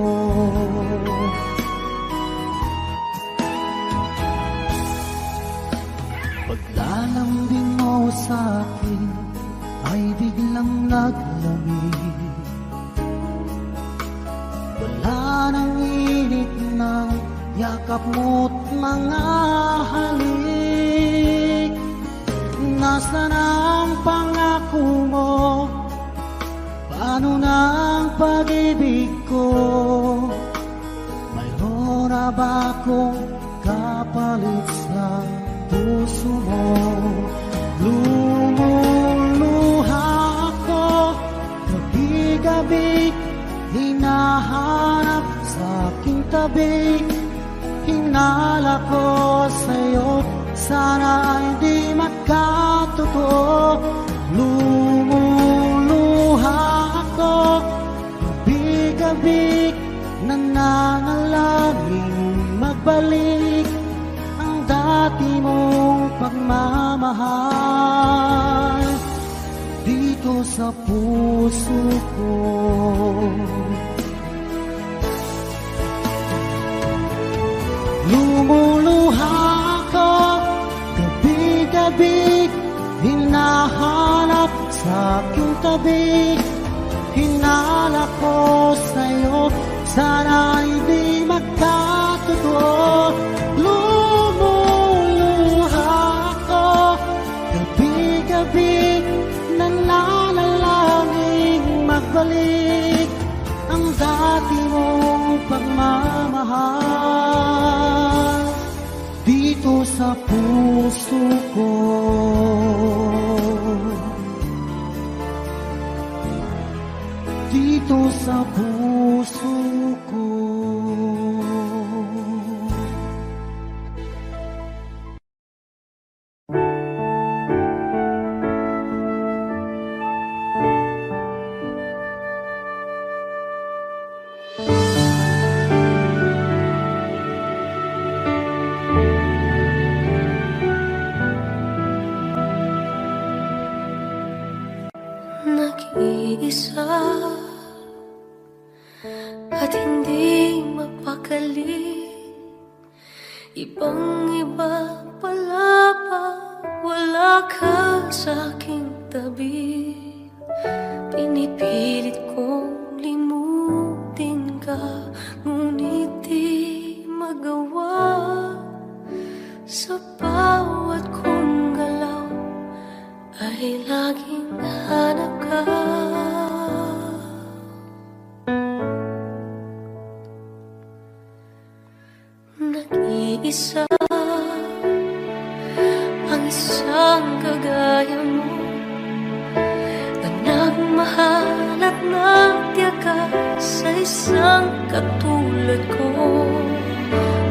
Paglalambing mo sa akin ay biglang naglamig. Wala nang init ng yakap mo't mga halik. Nasaan ang pangako mo? Paano na ang pag-ibig ko? Mayroon na ba akong kapalit sa puso mo? Lumuluha ako gabi-gabi, hinahanap sa aking tabi. Hinala ko sa'yo, sana hindi magkatotoo. Lumuluha ako gabi-gabi, nananalangin magbalik ang dati mong pagmamahal dito sa puso ko. Lumuluha ako gabi-gabi, hinahanap sa aking tabi. Hinala ko sa'yo, sana hindi magkatotoo. Lumuluha ako gabi-gabi, nananalangin magbalik ang dati mong pagmamahal dito sa puso ko. Dito sa puso ko. Nag-iisa at hindi mapakali, ibang-iba pala pa, wala ka sa aking tabi. Pinipilit kong limutin ka, ngunit di magawa. Sa bawat kong galaw ay laging hanap ka. Nag-iisa ang isang kagaya mo, na nagmahal at nagtiyaga sa isang katulad ko.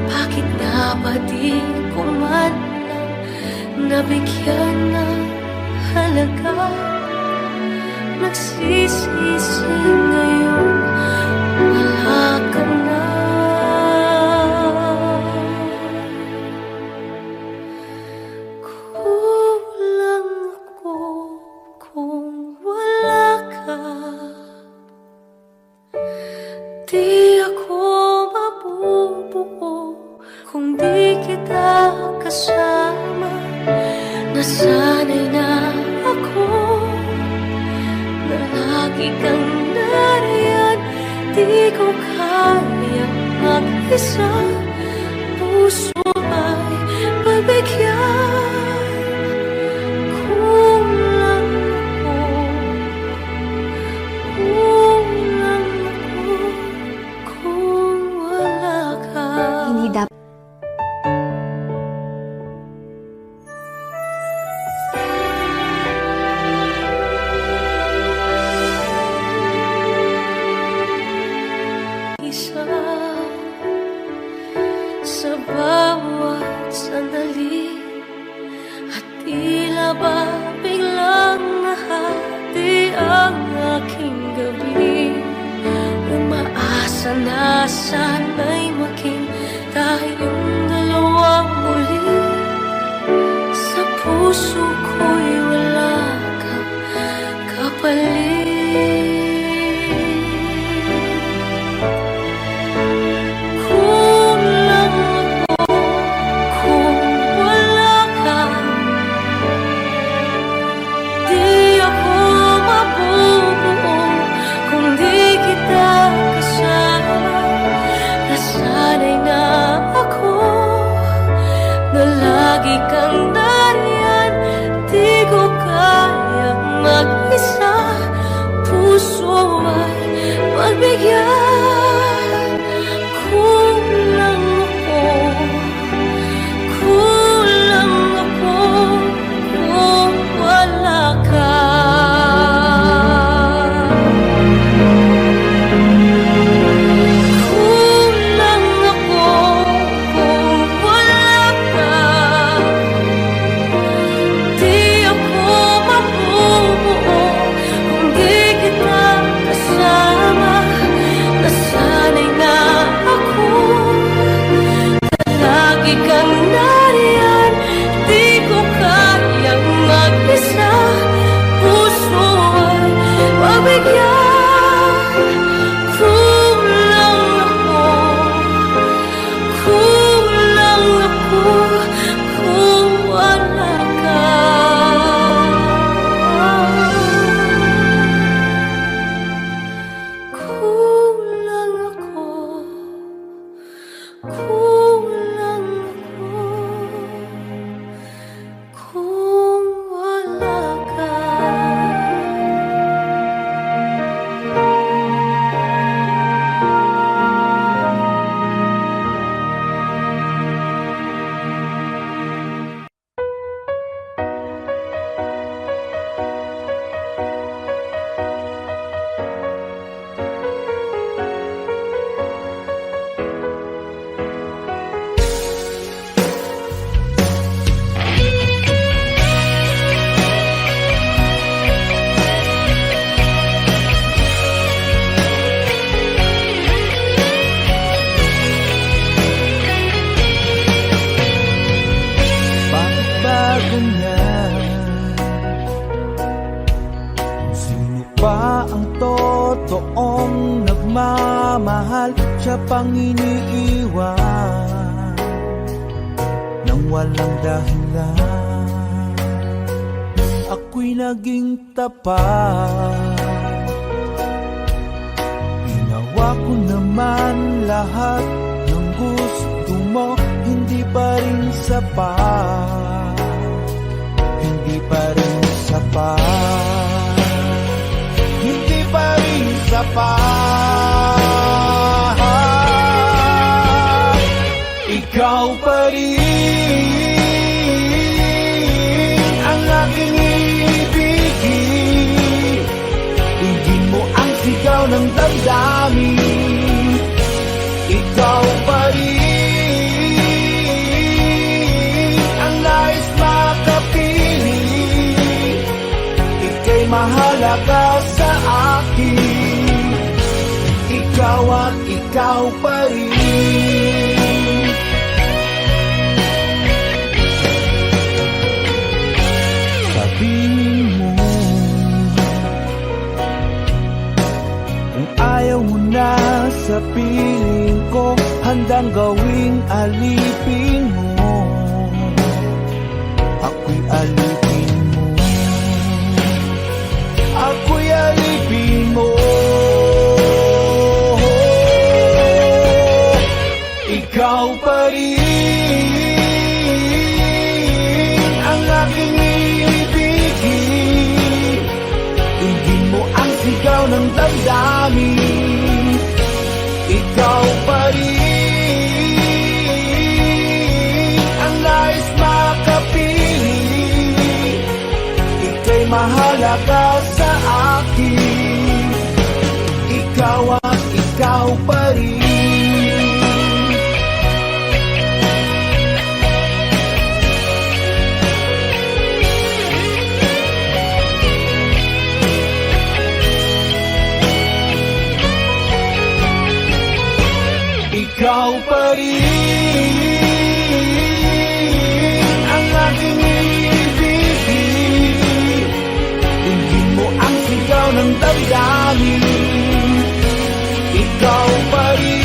Bakit nga ba di ko man lang nabigyan ng halaga? Nagsisisi ngayon, wala ka na. Kulang ako kung wala ka. Di ako mabubuo kung di kita kasama. Nasanay na ako na lagi kang nariyan. Di ko kaya mag-isa, puso ay pabigyan. Kulang ako kung wala ka. Hindi dapat isa sa bawat sandali, at tila ba biglang nahati ang aking gabi. Umaasa na sana'y maging tayong dalawang muli. Sa puso ko'y wala kang kapalit. Lagi kang nariyan, di Sino ba ang totoong nagmamahal? Siya pang iniiwan nang walang dahilan. Ako'y naging tapat, ginawa ko naman lahat ng gusto mo. Hindi pa rin sapat, hindi pa rin sapat, hindi pa rin sapat. Ikaw pa rin ang aking ibigin. Tingin mo ang sigaw ng damdamin. Ikaw pa rin ang nais makapiling. Ika'y mahalaga sa akin. Ikaw at ikaw pa rin. Sabihin mo kung ayaw mo na sa piling ko, handang gawing alipin mo. Ako'y alipin mo, ako'y alipin mo. Ikaw pa rin ang aking ibigin. Tingin mo ang sigaw ng damdamin. Ikaw pa rin ang nais makapiling. Ika'y mahalaga sa akin. Ikaw at ikaw pa rin. Ikaw pa rin ang aking ibigin. Tingin mo ang sigaw ng damdamin. Ikaw pa rin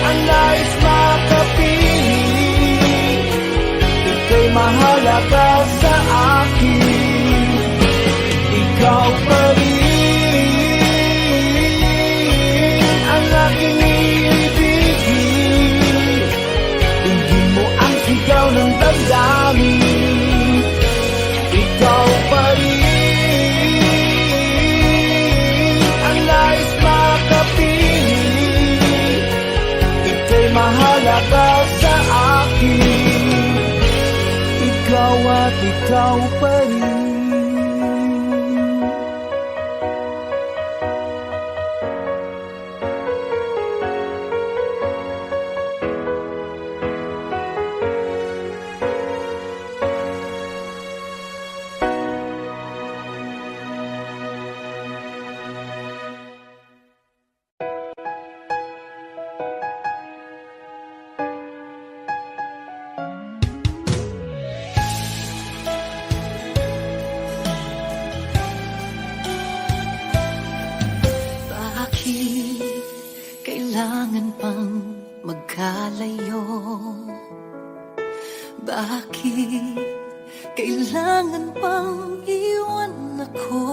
ang nais makapiling. Ika'y mahalaga sa akin. Ikaw pa rin ang aking ibigin. Tingin mo ang sigaw ng damdamin. Ikaw pa rin ang nais makapiling. Ika'y mahalaga sa akin. Ikaw at ikaw pa rin. Kailangan pang magkalayo? Bakit kailangan pang iwan ako?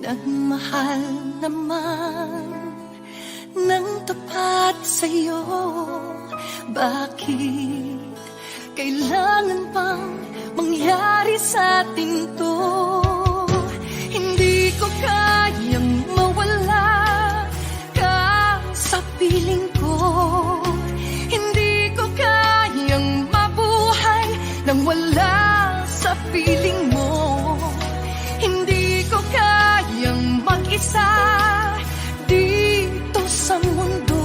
Nagmahal naman ng tapat sa'yo. Bakit kailangan pang mangyari sa atin to? Hindi ko kayang mawala sa piling ko. Hindi ko kayang mabuhay nang wala sa piling mo. Hindi ko kayang mag-isa dito sa mundo.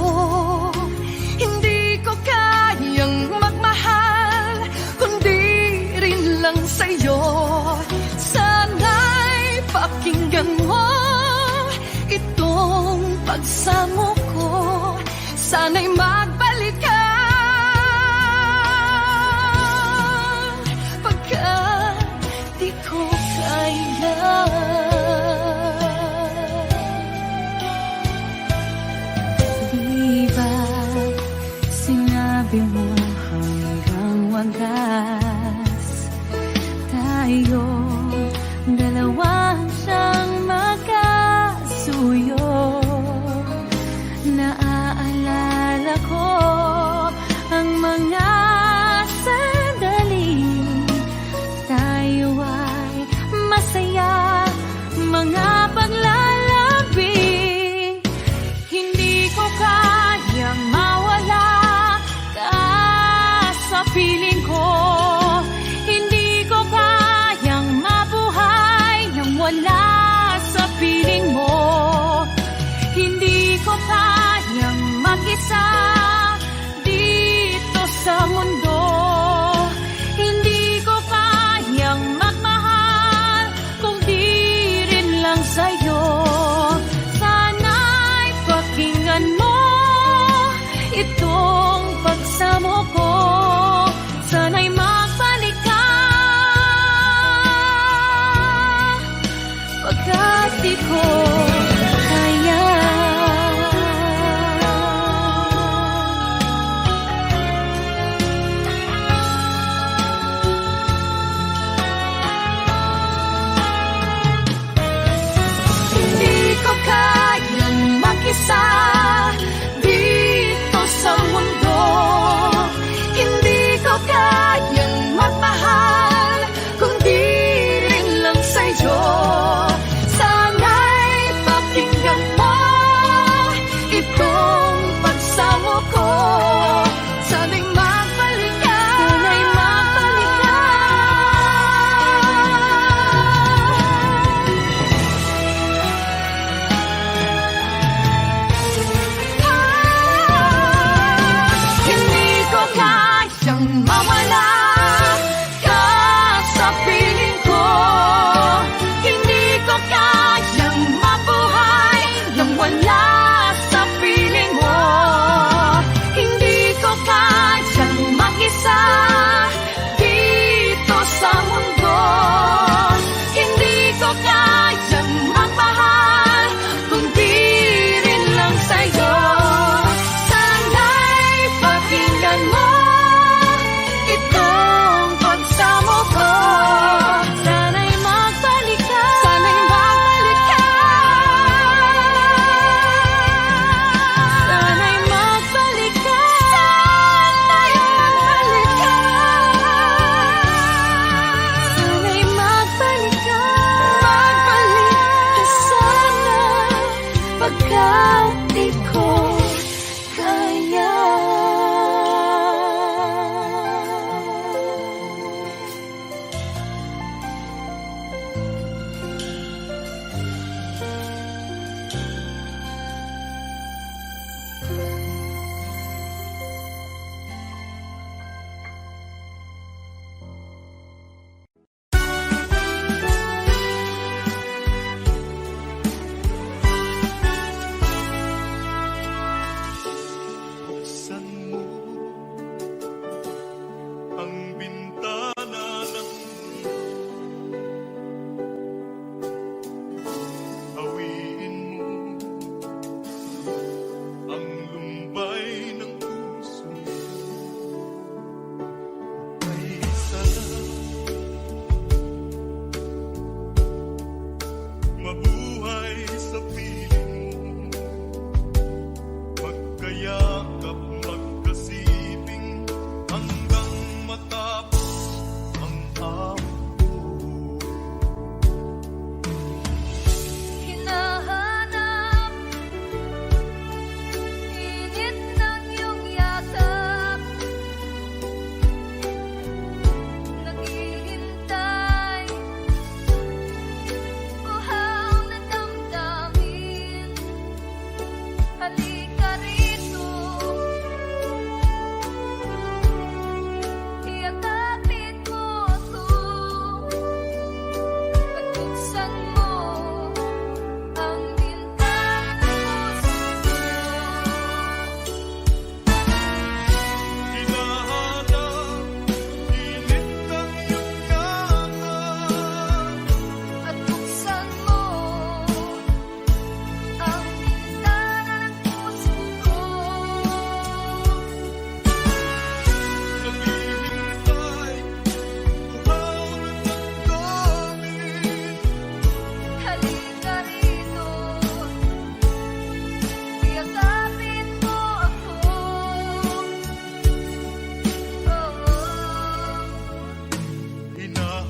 Hindi ko kayang magmahal kundi rin lang sa'yo. Sana'y pakinggan mo itong pagsamo ko. Sana'y magbalik ka pagka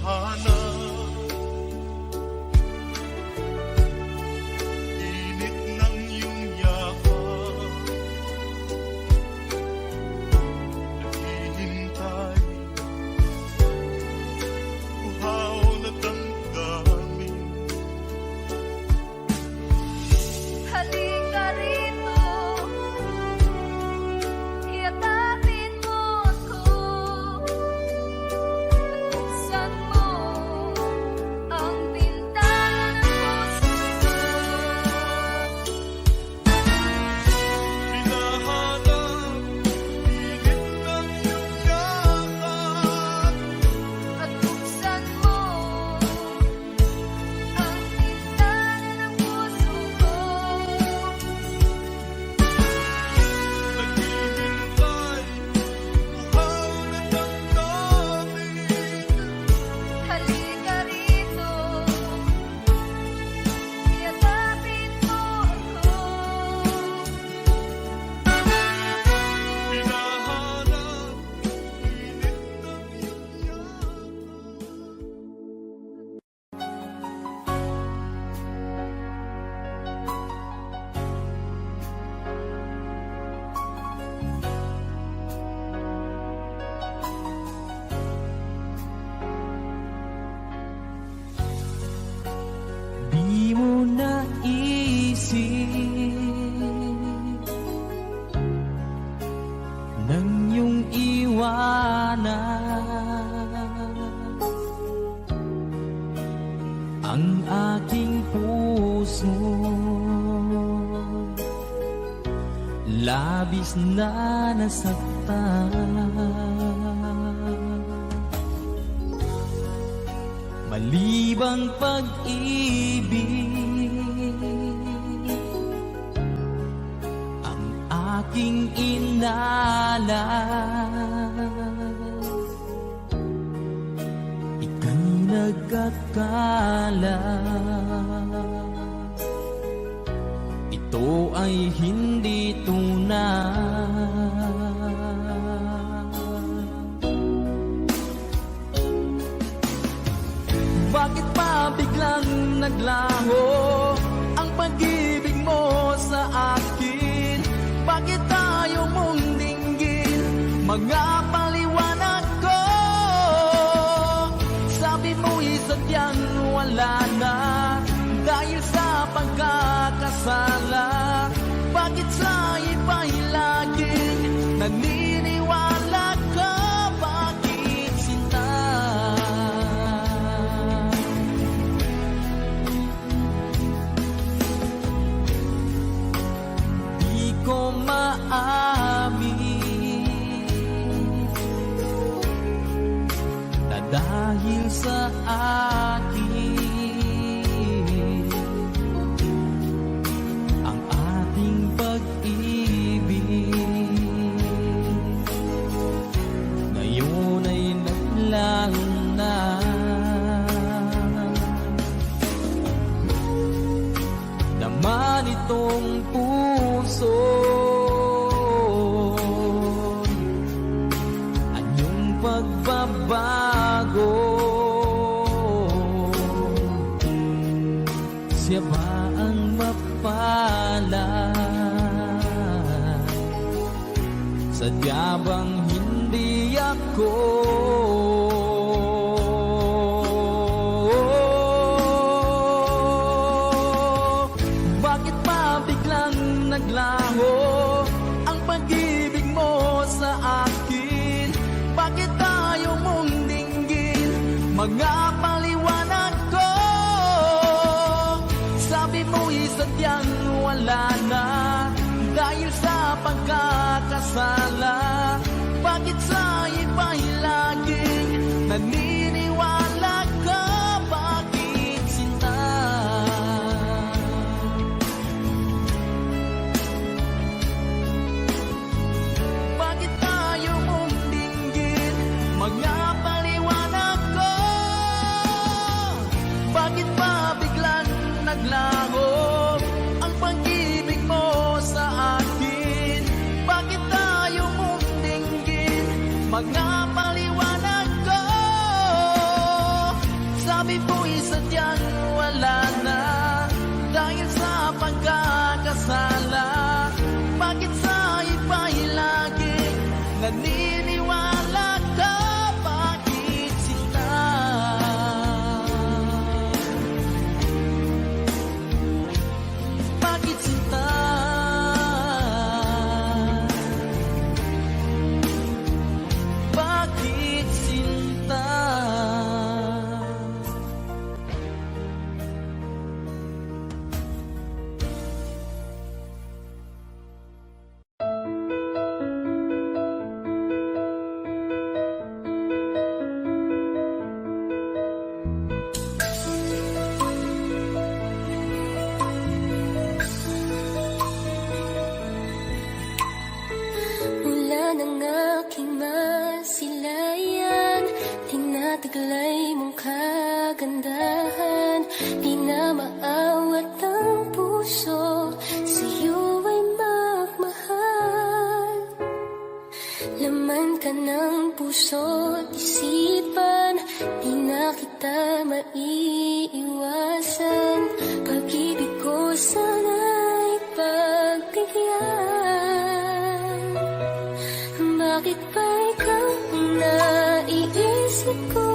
hinahanap. Init ng iyong yakap, naghihintay, uhaw na damdamin. Halika rito, yakapin mo ako, at buksan mo ang bintana ng puso ko. Hinahanap, init ng iyong yakap, At buksan mo ang bintana ng puso ko. naghihintay, uhaw na damdamin. Halika rito, yakapin mo ako. Hinahanap, init ng iyong yakap. Di mo naisip nang iyong iwanan ang aking puso, labis na nasaktan. Malibang pag-ibig ang aking inalas, ika'y nagkakala ito ay hindi tunay. Bakit pa biglang naglaho ang pag-ibig mo sa akin? Bakit tayo mong dinggin mga paliwanag ko? Sabi mo'y sadyang wala na dahil sa pagkakasala. Bakit sa iba'y laging naniniwala ka? Bakit sinta? Di ko maamin na dahil sa akin ang ating pag-ibig ngayon ay naglaho na. Naman itong puso anyong pagbabago, siya ba ang mapalad? Sadya bang hindi ako? Bakit pa biglang naglaho ang pag-ibig mo sa akin? Bakit tayo mong dinggin mga paliwanag ko? Sabi mo'y sadyang wala na dahil sa pagkakasala. Bakit sa iba'y laging naniniwala ka? Bakit sinta? Bakit tayo mong dinggin mga paliwanag ko? Bakit pa biglang naglaho ang pag-ibig mo sa akin? Bakit tayo mong Kami po'y sadyang wala na dahil sa pagkakasala. Bakit sa iba'y lagi naniniwala ka? Bakit sila? Bakit sila? Bakit sinta? Mula ng aking masilayan, tinataglay mong kagandahan. Di na maawat ang puso, sa'yo ay magmahal. Laman ka ng puso't isipan, di na kita maiiwasan. Pag-ibig ko sana'y pagbigyan. Bakit ba ikaw ang naiisip ko?